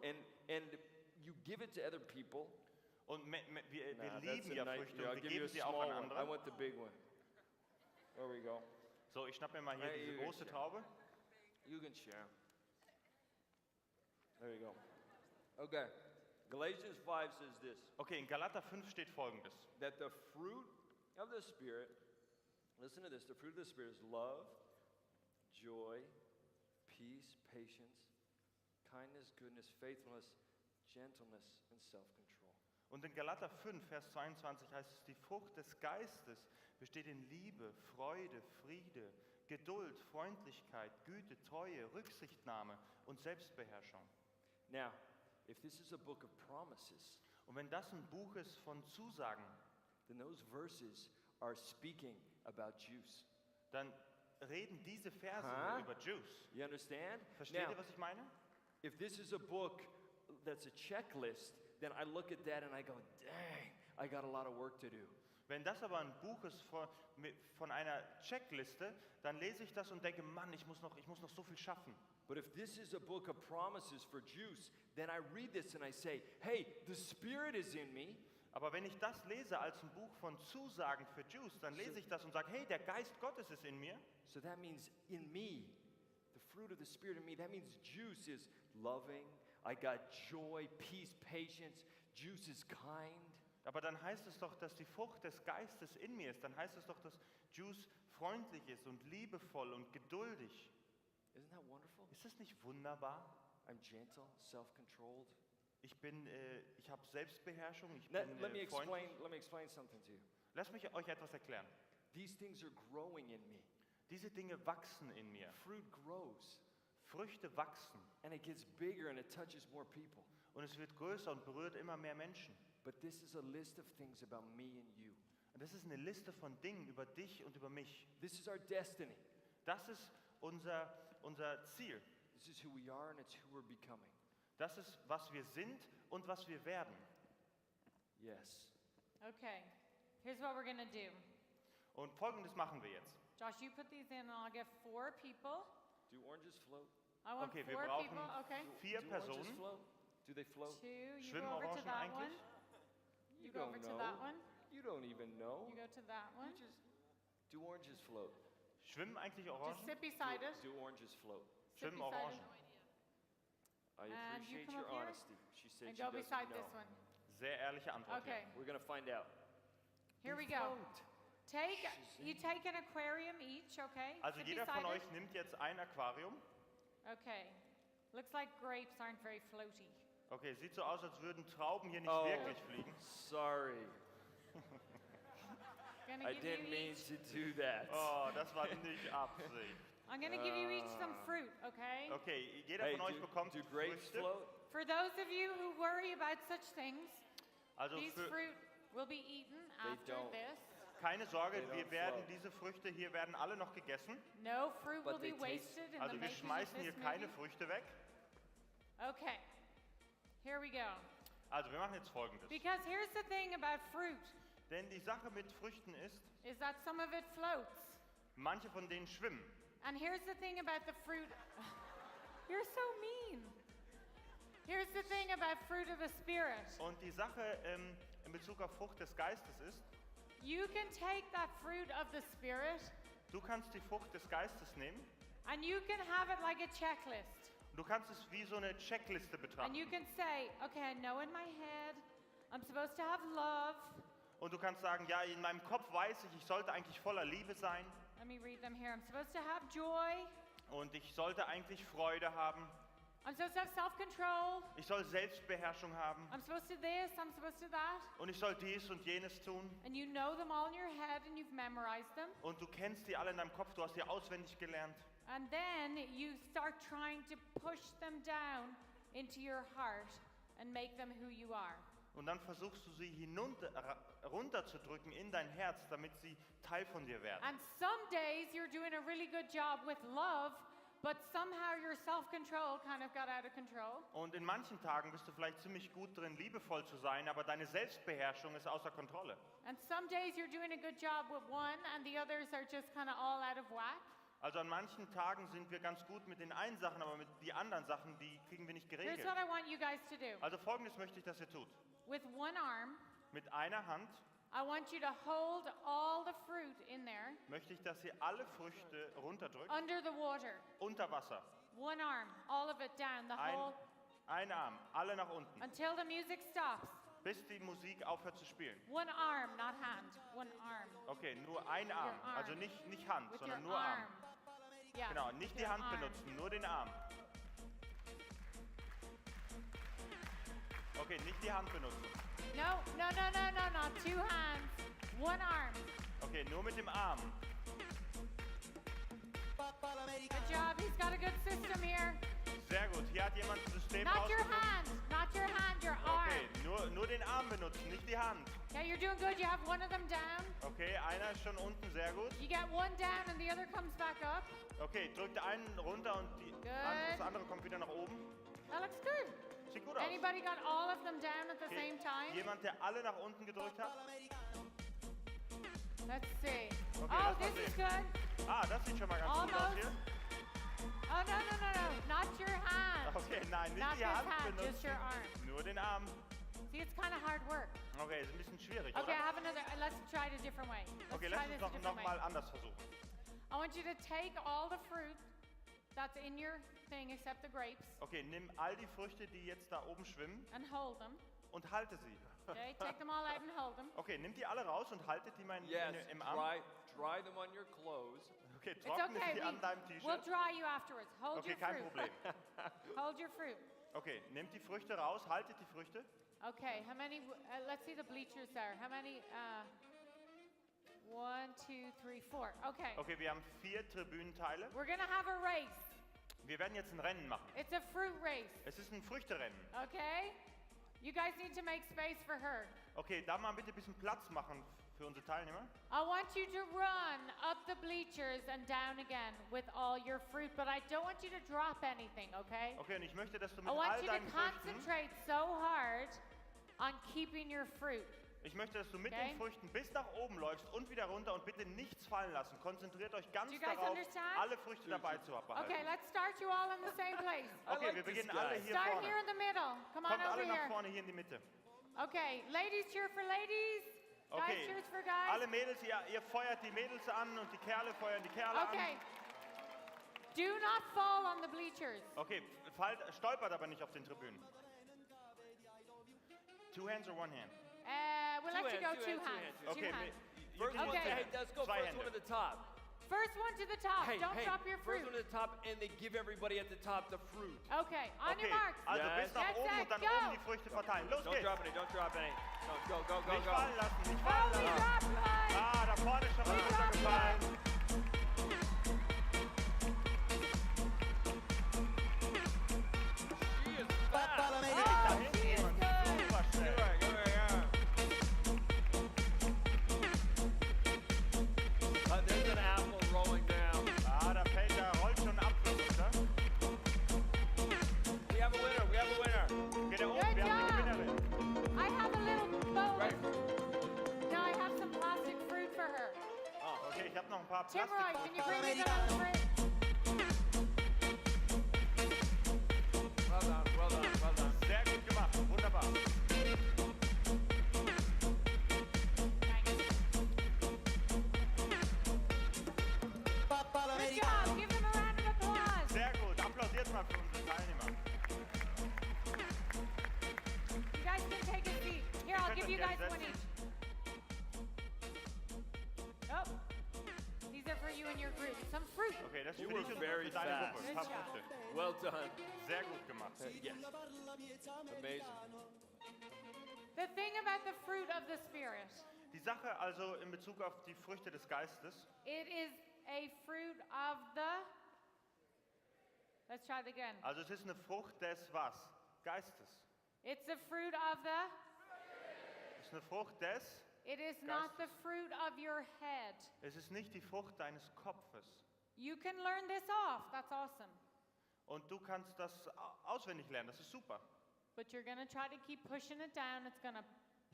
And you give it to other people. Und wir Nah, that's lieben a ja nice- Früchte I'll und wir give you a geben sie auch small an one. I andere. want the big one. There we go. So, ich schnapp mir mal hier Hey, diese you große share. Traube. You can share. There you go. Okay. Galatians 5 says this, Okay, in Galater 5 steht Folgendes. that the fruit of the Spirit, listen to this, the fruit of the Spirit is love, joy, peace, patience, kindness, goodness, faithfulness, gentleness, and self-control. Und in Galater 5, Vers 22 heißt es, die Frucht des Geistes besteht in Liebe, Freude, Friede, Geduld, Freundlichkeit, Güte, Treue, Rücksichtnahme und Selbstbeherrschung. Now, if this is a book of promises, Und wenn das ein Buch ist von Zusagen, then those verses are speaking about juice. dann reden diese Verse Huh? über Juice. You understand? Versteht Now, ihr, was ich meine? if this is a book that's a checklist, then I look at that and I go, dang, I got a lot of work to do. Wenn das aber ein Buch ist von einer Checkliste, dann lese ich das und denke, Mann, ich muss noch so viel schaffen. But if this is a book of promises for juice, then I read this and I say, hey, the Spirit is in me. Aber wenn ich das lese als ein Buch von Zusagen für Juice, dann lese ich das und sage, hey, der Geist Gottes ist in mir. So that means in me, the fruit of the Spirit in me, that means juice is loving. I got joy, peace, patience. Juice is kind. Aber dann heißt es doch, dass die Frucht des Geistes in mir ist. Dann heißt es doch, dass Juice freundlich ist und liebevoll und geduldig. Isn't that wonderful? Ist das nicht wunderbar? I'm gentle, self-controlled. Ich habe Selbstbeherrschung, ich Let, bin let me freundlich. explain something to you. Lasst mich euch etwas erklären. These things are growing in me. Diese Dinge wachsen in mir. Fruit grows, Früchte wachsen and it gets bigger and it touches more people. und es wird größer und berührt immer mehr Menschen. But this is a list of things about me and you. Und das ist eine Liste von Dingen über dich und über mich. This is our destiny. Das ist unser Ziel. This is who we are and it's who we're becoming. Das ist, was wir sind und was wir werden. Yes. Okay, here's what we're going to do. Und Folgendes machen wir jetzt. Josh, you put these in, and I'll get 4 people. Do oranges float? I want Okay, wir 4 brauchen people. Okay. 4 Do oranges Personen. float? Do they float? 2, you Schwimmen go over to Orangen that one. eigentlich? You go over to that one. You don't even know. You go to that one. You just do oranges float? Schwimmen eigentlich Just Orangen? sit beside it. Do oranges float? Sit Schwimmen beside Orangen. it. I And you appreciate come your up here honesty. She said And she go doesn't beside know. this one. Sehr ehrliche Antwort. Okay, We're gonna find out. here we They go. float. You take an aquarium each, okay? Also Sit jeder von beside euch it. nimmt jetzt ein Aquarium. Okay. Looks like grapes aren't very floaty. Okay, sieht so aus, als würden Trauben hier nicht Oh. wirklich fliegen. Sorry, Gonna I give you didn't mean each. to do that. Oh, das war nicht Absicht. I'm gonna give you each some fruit, okay? Okay, jeder Hey, von euch bekommt do grapes Früchte. float? For those of you who worry about such things, Also these für, fruit will be eaten They after don't. this. keine Sorge, They wir don't werden float. diese Früchte hier werden alle noch gegessen. No fruit But will be they taste- wasted in Also the wir making of schmeißen hier this keine movie. Früchte weg. Okay, here we go. Also wir machen jetzt Folgendes. Because here's the thing about fruit, Denn die Sache mit Früchten ist, is that some of it floats. manche von denen schwimmen. And here's the thing about the fruit. You're so mean. Here's the thing about fruit of the Spirit. Und die Sache in Bezug auf Frucht des Geistes ist, You can take that fruit of the Spirit du kannst die Frucht des Geistes nehmen, and you can have it like a checklist. du kannst es wie so eine Checkliste And betrachten. you can say, okay, I know in my head I'm supposed to have love. Und du kannst sagen, ja, in meinem Kopf weiß ich sollte eigentlich voller Liebe sein Let me read them here. I'm supposed to have joy. und ich sollte eigentlich Freude haben. I'm supposed to have self-control. Ich soll Selbstbeherrschung haben. I'm supposed to this, I'm supposed to that. Und ich soll dies und jenes tun. And you know them all in your head and you've memorized them. Und du kennst die alle in deinem Kopf, du hast die auswendig gelernt. And then you start trying to push them down into your heart and make them who you are. Und dann versuchst du sie runterzudrücken in dein Herz, damit sie Teil von dir werden. And some days you're doing a really good job with love, but somehow your self-control kind of got out of control. Und in manchen Tagen bist du vielleicht ziemlich gut drin, liebevoll zu sein, aber deine Selbstbeherrschung ist außer Kontrolle. And some days you're doing a good job with one and the others are just kind of all out of whack. Also an manchen Tagen sind wir ganz gut mit den einen Sachen, aber mit den anderen Sachen, die kriegen wir nicht Here's geregelt. what I want you guys to do. Also Folgendes möchte ich, dass ihr tut. With one arm, Mit einer Hand I want you to hold all the fruit in there möchte ich, dass ihr alle Früchte runterdrückt, under the water. unter Wasser. One arm, all of it down, the whole, Ein Arm, alle nach unten, until the music stops. bis die Musik aufhört zu spielen. One arm, not hand. One arm. Okay, nur ein Arm, Your arm. also nicht Hand, With sondern your nur Arm. arm. Yeah. Genau, nicht with die your Hand arm. benutzen, nur den Arm. Okay, nicht die Hand benutzen. No, not 2 hands. One arm. Okay, nur mit dem Arm. Good job. He's got a good system here. Sehr gut, hier hat jemand ein System Not your rausgefunden. hand. Not your hand, your arm. Okay, nur den Arm benutzen, nicht die Hand. Yeah, you're doing good. You have one of them down. Okay, einer ist schon unten, sehr gut. You get one down and the other comes back up. Okay, drückt einen runter und das andere kommt wieder nach oben. That looks good. Sieht gut aus. Anybody got all of them down at the Okay, same time? jemand, der alle nach unten gedrückt hat? Let's see. Okay, Oh, lass mal this is sehen. good. Ah, das sieht schon mal ganz gut aus Almost. hier. Oh, no. Not your hand. Okay, nein, nicht Not die this Hand hand, just benutzen, your arm. nur den Arm. See, it's kind of hard work. Okay, ist ein bisschen schwierig, Okay, I oder? have another. Let's try it a different way. Okay, try lass uns this a noch different mal way. anders versuchen. I want you to take all the fruit that's in your thing except the grapes Okay, nimm all die Früchte, die jetzt da oben schwimmen and hold them. und halte sie. Okay, take them all out and hold them. Okay, nimmt die alle raus und haltet die mal Yes, im Arm. dry them on your clothes. Okay, It's trocknet okay. sie an deinem We'll T-Shirt. dry you afterwards. Hold Okay, your kein fruit. Problem. Hold your fruit. Okay, nehmt die Früchte raus, haltet die Früchte. Okay, how many? Let's see the bleachers there. How many? 1, 2, 3, 4. Okay. Okay, wir haben 4 Tribünenteile. We're gonna have a race. Wir werden jetzt ein Rennen machen. It's a fruit race. Es ist ein Früchterennen. Okay? You guys need to make space for her. Okay, da mal bitte ein bisschen Platz machen für unsere Teilnehmer. I want you to run up the bleachers and down again with all your fruit, but I don't want you to drop anything, okay? Okay, und ich möchte, dass du I mit want all you to deinen Früchten, concentrate so hard on keeping your fruit. ich möchte, dass du mit Okay. den Früchten bis nach oben läufst und wieder runter und bitte nichts fallen lassen. Konzentriert euch ganz Do you guys darauf, understand? alle Früchte dabei zu behalten. Okay, let's start you all in the same place. Okay, like wir this beginnen guy. alle hier Start vorne. here in the middle. Come on Kommt over alle nach here. vorne hier in die Mitte. Okay, ladies cheer for ladies. Guys Okay, cheers for guys. alle Mädels, ihr feuert die Mädels an und die Kerle feuern die Kerle Okay. an. Do not fall on the bleachers. Okay, stolpert aber nicht auf den Tribünen. 2 hands or 1 hand? We'll let you go two hands. Okay, Two hands. First one, Okay. hey, let's go Zwei first Hände. one to the top. First one to the top. Hey, Don't hey, drop your fruit. first one to the top, and they give everybody at the top the fruit. Okay, on Okay, your marks. also Yes. bis nach Get oben set, und dann go. oben die Früchte verteilen. Los Don't geht's! drop any, don't drop any. No, go. Nicht fallen lassen, nicht Oh, fallen we lassen. dropped one. Ah, da vorne ist schon was We dropped runtergefallen. She is fast. Da Oh, hinten she is jemand good. super schnell. There's an apple rolling down. Ah, da rollt schon ein Apfel runter. We have a winner, we have a winner. Okay, da oben, Good wir haben job. eine Gewinnerin. I have a little bowl. Right. No, I have some plastic fruit for her. Okay, ich habe noch ein paar Timroy, can you bring me Plastik. the little fruit? Well done. Sehr gut gemacht, wunderbar. Good job. Give them a round of applause. Sehr gut, applaudiert mal für unsere Teilnehmer. You guys can take a seat. Here, I'll give you guys one each. Oh, these are for you you and your group. Some fruit. Okay, das ist You für were dich und very für deine fast. Gruppe. Ein paar Good job. Früchte. Well done. Sehr gut gemacht. Yes. Amazing. The thing about the fruit of the Spirit, Die Sache also in Bezug auf die Früchte des Geistes, it is a fruit of the. Let's try it again. also es ist eine Frucht des was? Geistes. It's a fruit of the. Es ist eine Frucht des, It is not the fruit of your head. es ist nicht die Frucht deines Kopfes. You can learn this off. That's awesome. Und du kannst das auswendig lernen, das ist super. But you're going to try to keep pushing it down. It's going to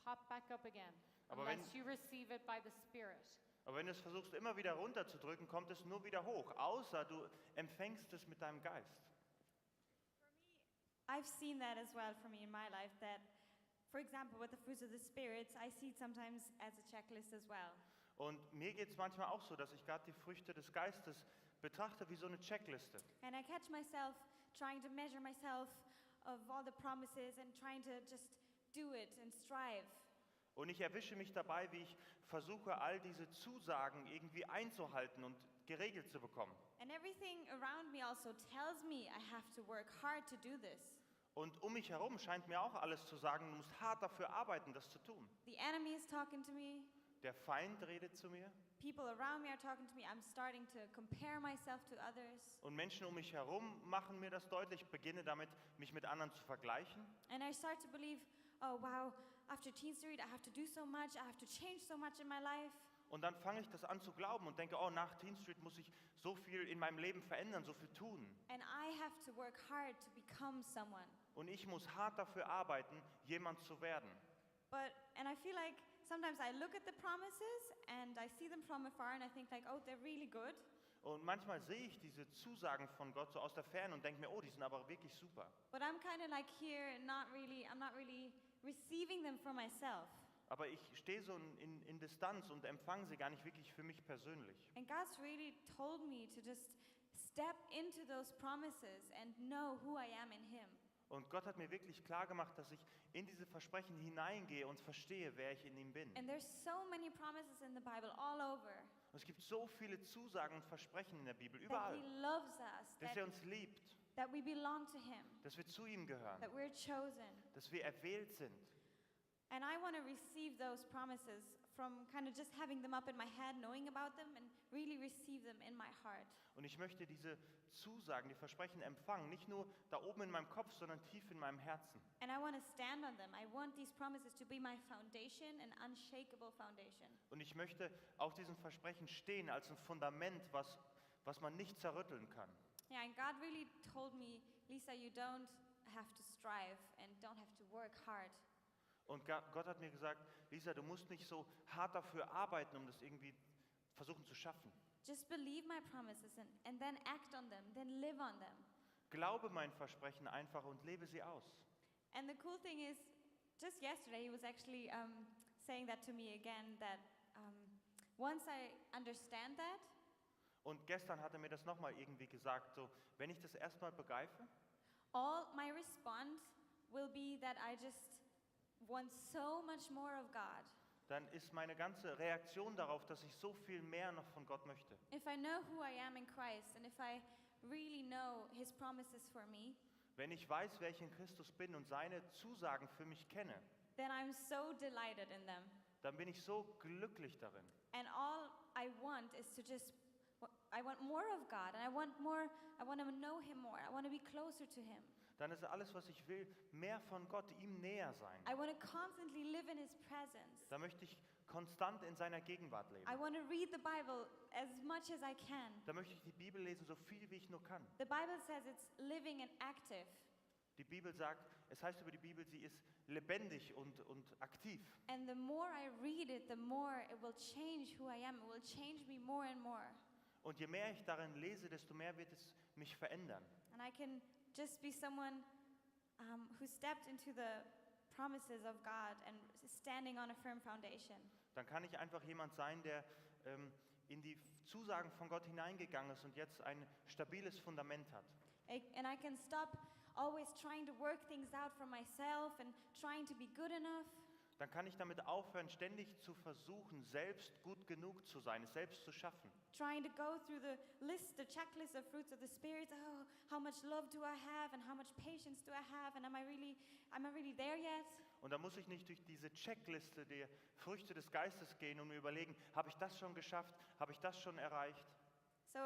pop back up again. Aber Unless wenn- you receive it by the Spirit. Aber wenn du es versuchst immer wieder runterzudrücken, kommt es nur wieder hoch, außer du empfängst es mit deinem Geist. I've seen that as well for me in my life, that, for example, with the fruits of the Spirit, I see it sometimes as a checklist as well. Und mir geht es manchmal auch so, dass ich gerade die Früchte des Geistes betrachte wie so eine Checkliste. And I catch myself trying to measure myself of all the promises and trying to just do it and strive. Und ich erwische mich dabei, wie ich versuche, all diese Zusagen irgendwie einzuhalten und geregelt zu bekommen. And everything around me also tells me I have to work hard to do this. Und um mich herum scheint mir auch alles zu sagen, du musst hart dafür arbeiten, das zu tun. The enemy is talking to me. Der Feind redet zu mir People around me are talking to me. I'm starting to compare myself to others. und Menschen um mich herum machen mir das deutlich. Ich beginne damit, mich mit anderen zu vergleichen. And I start to believe, oh wow, after TeenStreet, I have to do so much. I have to change so much in my life. Und dann fange ich das an zu glauben und denke, oh, nach TeenStreet muss ich so viel in meinem Leben verändern, so viel tun. And I have to work hard to become someone. Und ich muss hart dafür arbeiten, jemand zu werden. And I feel like sometimes I look at the promises and I see them from afar and I think like, oh, they're really good. Und manchmal sehe ich diese Zusagen von Gott so aus der Ferne und denke mir, oh, die sind aber wirklich super. But I'm kind of like here, I'm not really receiving them for myself. Aber ich stehe so in Distanz und empfange sie gar nicht wirklich für mich persönlich. And God's really told me to just step into those promises and know who I am in Him. Und Gott hat mir wirklich klar gemacht, dass ich in diese Versprechen hineingehe und verstehe, wer ich in ihm bin. And there's so many promises in the Bible all over Und es gibt so viele Zusagen und Versprechen in der Bibel, that überall, He loves us, dass er uns liebt, that we belong to Him, dass wir zu ihm gehören, that we're chosen. dass wir erwählt sind. And I want to receive those promises from kind of just having them up in my head, knowing about them, and really receive them in my heart. Und ich möchte diese Zusagen, die Versprechen empfangen, nicht nur da oben in meinem Kopf, sondern tief in meinem Herzen. And I want to stand on them. I want these promises to be my foundation, an unshakable foundation. Und ich möchte auf diesen Versprechen stehen als ein Fundament, was man nicht zerrütteln kann. Yeah, and God really told me, Lisa, you don't have to strive and don't have to work hard. Und Gott hat mir gesagt, Lisa, du musst nicht so hart dafür arbeiten, um das irgendwie versuchen zu schaffen. Just believe my promises and then act on them, then live on them. Glaube mein Versprechen einfach und lebe sie aus. And the cool thing is, just yesterday he was actually saying that to me again, that once I understand that, Und gestern hat er mir das nochmal irgendwie gesagt, so, wenn ich das erstmal begreife, all my response will be that I just want so much more of God. dann ist meine ganze Reaktion darauf, dass ich so viel mehr noch von Gott möchte. If I know who I am in Christ and if I really know his promises for me, Wenn ich weiß, wer ich in Christus bin und seine Zusagen für mich kenne, then I'm so delighted in them. dann bin ich so glücklich darin. And all I want is to just, I want more of God and I want to know him more. I want to be closer to him. Dann ist alles, was ich will, mehr von Gott, ihm näher sein. I want to constantly live in his presence. Da möchte ich konstant in seiner Gegenwart leben. I want to read the Bible as much as I can. Da möchte ich die Bibel lesen, so viel wie ich nur kann. The Bible says it's living and active. Die Bibel sagt, es heißt über die Bibel, sie ist lebendig und aktiv. And the more I read it, the more it will change who I am. It will change me more and more. Und je mehr ich darin lese, desto mehr wird es mich verändern. And I can just be someone who stepped into the promises of God and is standing on a firm foundation. Dann kann ich einfach jemand sein, der in die Zusagen von Gott hineingegangen ist und jetzt ein stabiles Fundament hat. And I can stop always trying to work things out for myself and trying to be good enough. Dann kann ich damit aufhören, ständig zu versuchen, selbst gut genug zu sein, es selbst zu schaffen. trying to go through the checklist of fruits of the Spirit. Oh, how much love do I have and how much patience do I have and am I really there yet? Und da muss ich nicht durch diese Checkliste der Früchte des Geistes gehen und mir überlegen, habe ich das schon geschafft, habe ich das schon erreicht? So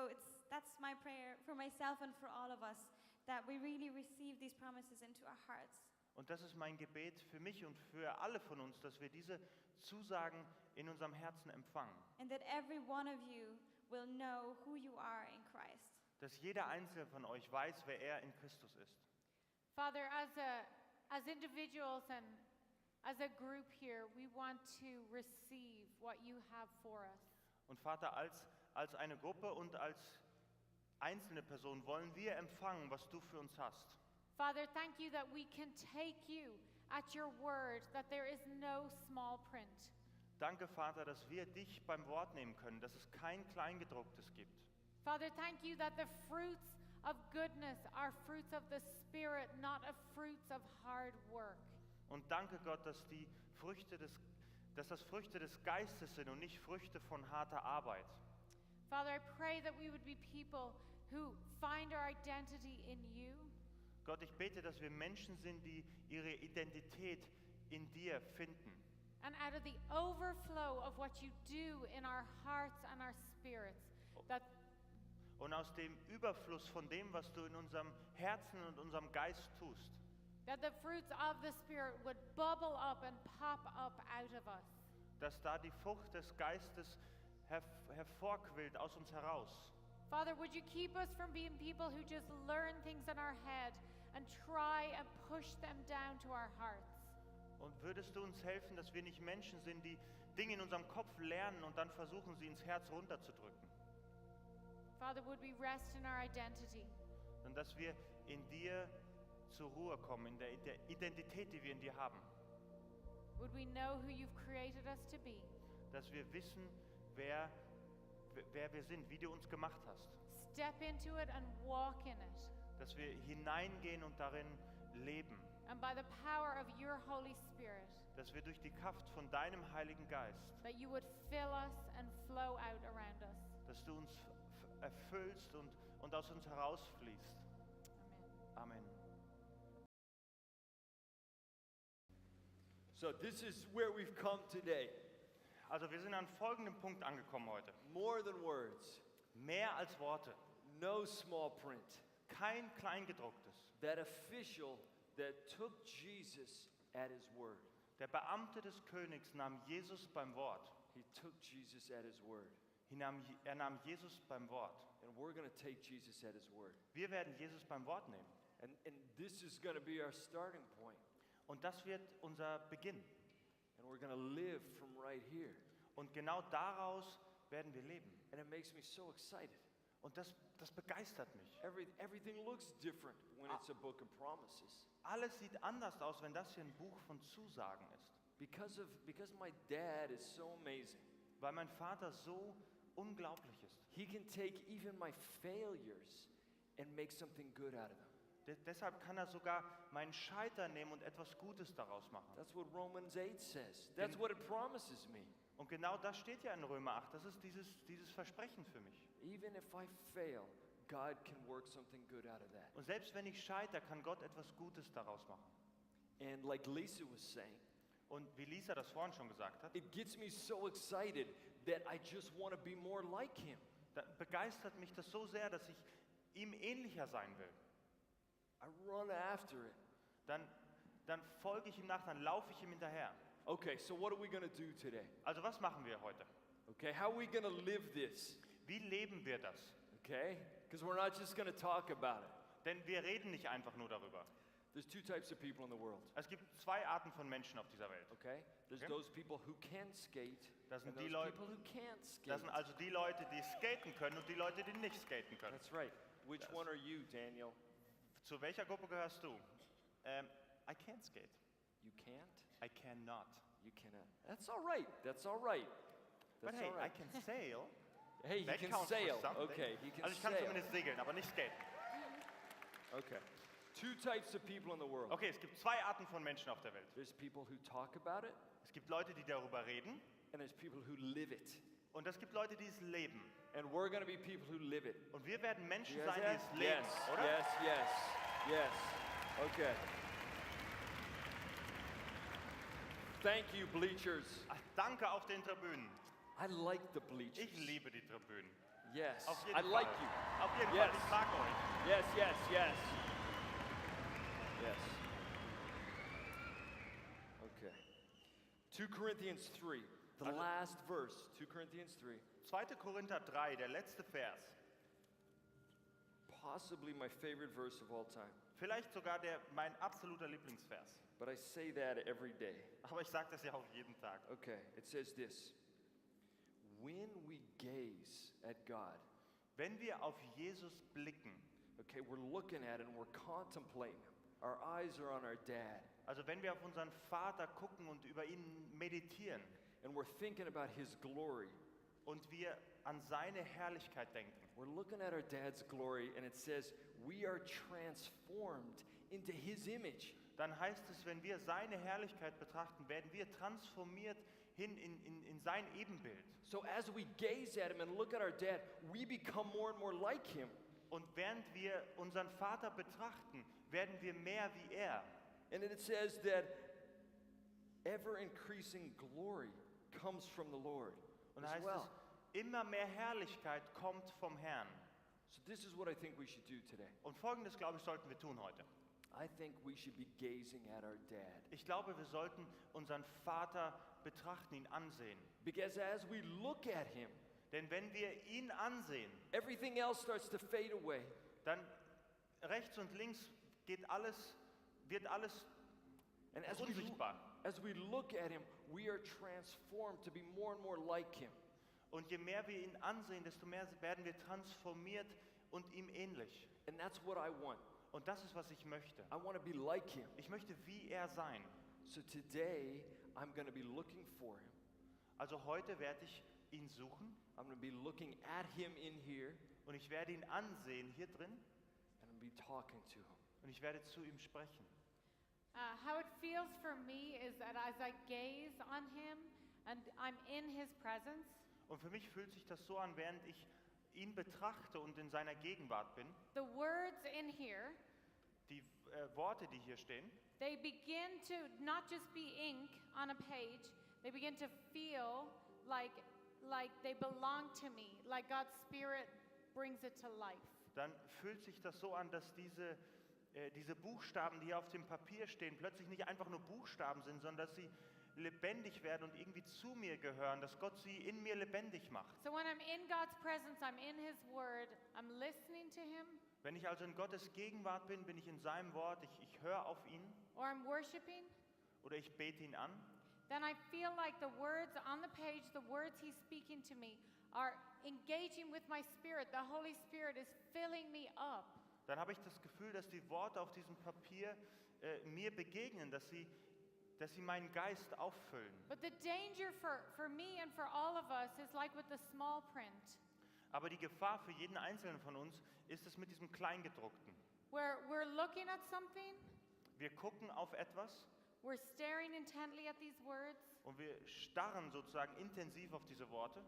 that's my prayer for myself and for all of us, that we really receive these promises into our hearts. Und das ist mein Gebet für mich und für alle von uns, dass wir diese Zusagen in unserem Herzen empfangen. And that every one of you will know who you are in Christ. Dass jeder Einzelne von euch weiß, wer er in Christus ist. Father, as individuals and as a group here, we want to receive what you have for us. Und Vater, als eine Gruppe und als einzelne Person wollen wir empfangen, was du für uns hast. Father, thank you that we can take you at your word, that there is no small print. Danke, Vater, dass wir dich beim Wort nehmen können, dass es kein Kleingedrucktes gibt. Father, thank you that the fruits of goodness are fruits of the Spirit, not of fruits of hard work. Und danke, Gott, dass das Früchte des Geistes sind und nicht Früchte von harter Arbeit. Father, I pray that we would be people who find our identity in you. Gott, ich bete, dass wir Menschen sind, die ihre Identität in dir finden. And out of the overflow of what you do in our hearts and our spirits, that Und aus dem Überfluss von dem, was du in unserem Herzen und unserem Geist tust, the fruits of the Spirit would bubble up and pop up out of us. dass da die Frucht des Geistes hervorquillt aus uns heraus. Father, would you keep us from being people who just learn things in our head and try and push them down to our hearts? Und würdest du uns helfen, dass wir nicht Menschen sind, die Dinge in unserem Kopf lernen und dann versuchen, sie ins Herz runterzudrücken? Father, would we rest in our identity? Sondern dass wir in dir zur Ruhe kommen, in der Identität, die wir in dir haben. Would we know who you've created us to be? Dass wir wissen, wer wir sind, wie du uns gemacht hast. Step into it and walk in it. Dass wir hineingehen und darin leben. And by the power of your Holy Spirit, Dass wir durch die Kraft von deinem Heiligen Geist, that you would fill us and flow out around us. dass du uns erfüllst und aus uns herausfließt. Amen. Amen. So this is where we've come today. Also wir sind an folgendem Punkt angekommen heute. More than words, Mehr als Worte. no small print. Kein Kleingedrucktes. That official that took Jesus at his word. Der Beamte des Königs nahm Jesus beim Wort. He took Jesus at his word. Er nahm Jesus beim Wort. And we're going to take Jesus at his word. Wir werden Jesus beim Wort nehmen. And this is going to be our starting point. Und das wird unser Beginn. And we're going to live from right here. Und genau daraus werden wir leben. And it makes me so excited. Und das begeistert mich. Everything looks different when it's a book of promises. Alles sieht anders aus, wenn das hier ein Buch von Zusagen ist. Because my dad is so amazing. Weil mein Vater so unglaublich ist. He can take even my failures and make something good out of them. Deshalb kann er sogar meinen Scheitern nehmen und etwas Gutes daraus machen. That's what Romans 8 says. That's what it promises me. Und genau das steht ja in Römer 8. Das ist dieses Versprechen für mich. Even if I fail, God can work something good out of that. Und selbst wenn ich scheitere, kann Gott etwas Gutes daraus machen. And like Lisa was saying, Und wie Lisa das vorhin schon gesagt hat, it gets me so excited that I just want to be more like him. da begeistert mich das so sehr, dass ich ihm ähnlicher sein will. I run after it. Dann folge ich ihm nach, dann laufe ich ihm hinterher. Okay, so what are we going to do today? Also was machen wir heute? Okay, how are we going to live this? Wie leben wir das? Okay? Because we're not just going to talk about it. Denn wir reden nicht einfach nur darüber. There's two types of people in the world. Es gibt zwei Arten von Menschen auf dieser Welt. Okay? There's Okay. those people who can skate, Das sind and die those Leute, people who can't skate. das sind also die Leute, die skaten können und die Leute, die nicht skaten können. That's right. Which Das- one are you, Daniel? Zu welcher Gruppe gehörst du? I can't skate. You can't? I cannot. You cannot. That's all right. That's all right. But That's hey, all right. I can sail. Hey, he That can counts for sail. something. Okay, he can Also ich kann sail. zumindest segeln, aber nicht skaten. Okay. Two types of people in the world. Okay, es gibt zwei Arten von Menschen auf der Welt. There's people who talk about it, Es gibt Leute, die darüber reden and there's people who live it. Und es gibt Leute, die es leben. And we're going to be people who live it. Und wir werden Menschen You sein, guys die have? es leben, Yes, oder? yes, yes, yes. Okay. Thank you, bleachers. Ach, danke auf den Tribünen. I like the bleachers. Ich liebe die Tribünen. Yes, Auf jeden I Fall. like you. Auf jeden Yes. Fall, ich mag euch. Yes, yes, yes. Yes. Okay. 2 Corinthians 3, the Also- last verse. 2 Corinthians 3. 2. Korinther 3, der letzte Vers. Possibly my favorite verse of all time. Vielleicht sogar mein absoluter Lieblingsvers. But I say that every day. Aber ich sage das ja auch jeden Tag. Okay, it says this. When we gaze at God, Wenn wir auf Jesus blicken, okay, we're looking at it and we're contemplating. Our eyes are on our dad. also wenn wir auf unseren Vater gucken und über ihn meditieren And we're thinking about his glory. und wir an seine Herrlichkeit denken, We're looking at our dad's glory and it says, we are transformed into his image. dann heißt es, wenn wir seine Herrlichkeit betrachten, werden wir transformiert hin in sein Ebenbild. So as we gaze at him and look at our dad, we become more and more like him. Und während wir unseren Vater betrachten, werden wir mehr wie er. And then it says that ever increasing glory comes from the Lord Und da as heißt well. es, immer mehr Herrlichkeit kommt vom Herrn. So this is what I think we should do today. Und Folgendes, glaube ich, sollten wir tun heute. I think we should be gazing at our dad. Ich glaube, wir sollten unseren Vater betrachten, ihn ansehen. Because as we look at him, Denn wenn wir ihn ansehen, everything else starts to fade away. dann rechts und links wird alles And unsichtbar. as we look at him, we are transformed to be more and more like him. Und je mehr wir ihn ansehen, desto mehr werden wir transformiert und ihm ähnlich. And that's what I want. Und das ist, was ich möchte. I want to be like him. Ich möchte wie er sein. So today, I'm going to be looking for him. Also heute werde ich ihn suchen I'm going to be looking at him in here, und ich werde ihn ansehen hier drin and I'm be talking to him. und ich werde zu ihm sprechen. How it feels for me is that as I gaze on him and I'm in his presence, Und für mich fühlt sich das so an, während ich ihn betrachte und in seiner Gegenwart bin. the words in here, Die Worte, die hier stehen, they begin to not just be ink on a page, they begin to feel like they belong to me, like God's Spirit brings it to life. dann fühlt sich das so an, dass diese Buchstaben, die hier auf dem Papier stehen, plötzlich nicht einfach nur Buchstaben sind, sondern dass sie lebendig werden und irgendwie zu mir gehören, dass Gott sie in mir lebendig macht. So when I'm in God's presence, I'm in his word, I'm listening to him, Wenn ich also in Gottes Gegenwart bin, bin ich in seinem Wort, ich höre auf ihn or I'm worshiping, oder ich bete ihn an, then I feel like the words on the page, the words he's speaking to me, are engaging with my spirit. The Holy Spirit is filling me up. dann habe ich das Gefühl, dass die Worte auf diesem Papier mir begegnen, dass sie meinen Geist auffüllen. But the danger for me and for all of us is like with the small print, Aber die Gefahr für jeden Einzelnen von uns ist es mit diesem Kleingedruckten. where we're looking at something, Wir gucken auf etwas we're staring intently at these words, und wir starren sozusagen intensiv auf diese Worte.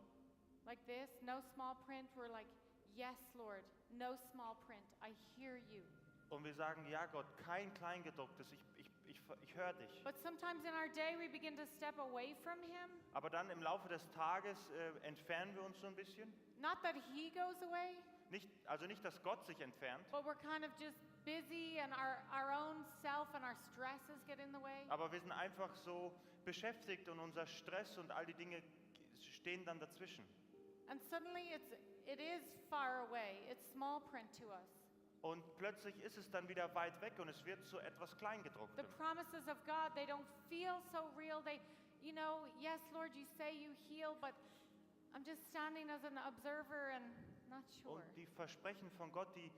like this, no small print. We're like, yes, Lord, no small print. I hear you. Und wir sagen, ja Gott, kein Kleingedrucktes, ich höre dich. But sometimes in our day, we begin to step away from him. Aber dann im Laufe des Tages entfernen wir uns so ein bisschen. Not that he goes away, Also nicht, dass Gott sich entfernt, but we're kind of just busy and our own self and our stresses get in the way. aber wir sind einfach so beschäftigt und unser Stress und all die Dinge stehen dann dazwischen. And suddenly it is far away. It's small print to us. Und plötzlich ist es dann wieder weit weg und es wird zu etwas The Kleingedrucktem. promises of God, they don't feel so real. Yes, Lord, you say you heal, but I'm just standing as an observer and not sure. Und die Versprechen von Gott, die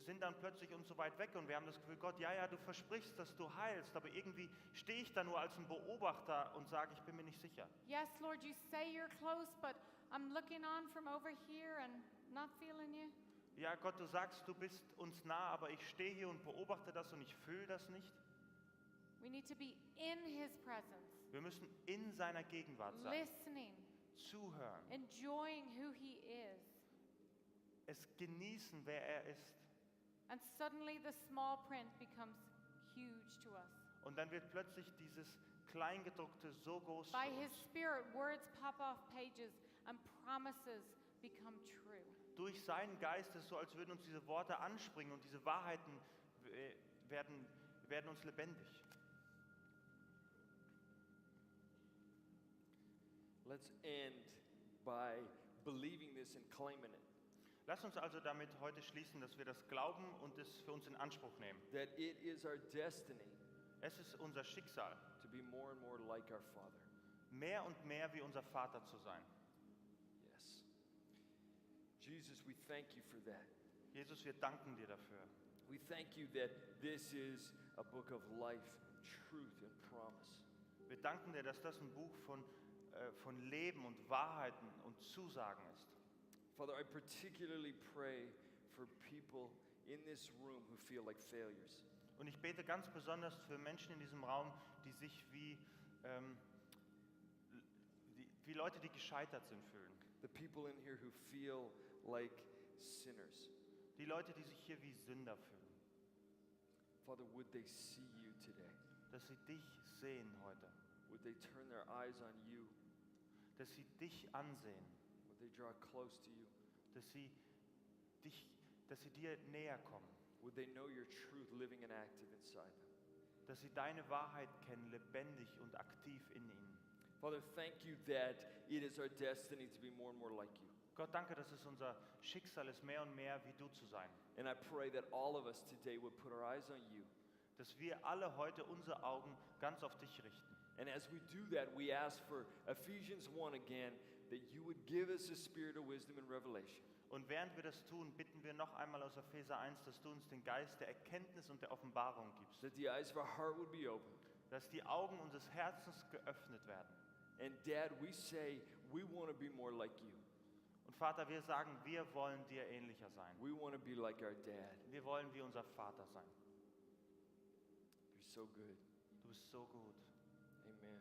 sind dann plötzlich uns so weit weg und wir haben das Gefühl, Gott, ja, du versprichst, dass du heilst, aber irgendwie stehe ich da nur als ein Beobachter und sage, ich bin mir nicht sicher. Yes, Lord, you say you're close, but I'm looking on from over here and not feeling you. Ja, Gott, du sagst, du bist uns nah, aber ich stehe hier und beobachte das und ich fühle das nicht. We need to be in his presence, Wir müssen in seiner Gegenwart sein, listening, zuhören, enjoying who He is. es genießen, wer er ist. And suddenly the small print becomes huge to us. Und dann wird plötzlich dieses Kleingedruckte so groß für By His uns. Spirit, words pop off pages and promises become true. Durch seinen Geist ist es so, als würden uns diese Worte anspringen und diese Wahrheiten werden uns lebendig. Let's end by believing this and claiming it. Lass uns also damit heute schließen, dass wir das glauben und es für uns in Anspruch nehmen. That it is our destiny Es ist unser Schicksal, to be more and more like our Father. mehr und mehr wie unser Vater zu sein. Yes. Jesus, we thank you for that. Jesus, wir danken dir dafür. We thank you that this is a book of life, truth, and promise. Wir danken dir, dass das ein Buch von Leben und Wahrheiten und Zusagen ist. Father, I particularly pray for people in this room who feel like failures. Und ich bete ganz besonders für Menschen in diesem Raum, die sich wie Leute, die gescheitert sind, fühlen. The people in here who feel like sinners. Die Leute, die sich hier wie Sünder fühlen. Father, would they see you today? Dass sie dich sehen heute. Would they turn their eyes on you? Dass sie dich ansehen. Would they draw close to you? Dass sie dir näher kommen. Would they know your truth living and active inside them? Dass sie deine Wahrheit kennen, lebendig und aktiv in ihnen. Father, thank you that it is our destiny to be more and more like you. Gott, danke, dass es unser Schicksal ist, mehr und mehr wie du zu sein. And I pray that all of us today would put our eyes on you. Dass wir alle heute unsere Augen ganz auf dich richten. And as we do that, we ask for Ephesians 1 again, that you would give us a spirit of wisdom and revelation. Und während wir das tun, bitten wir noch einmal aus Epheser 1, dass du uns den Geist der Erkenntnis und der Offenbarung gibst. That the eyes of our heart would be open. Dass die Augen unseres Herzens geöffnet werden. And Dad, we say we want to be more like you. Und Vater, wir sagen, wir wollen dir ähnlicher sein. We want to be like our dad. Wir wollen wie unser Vater sein. You're so good. Du bist so gut. Amen.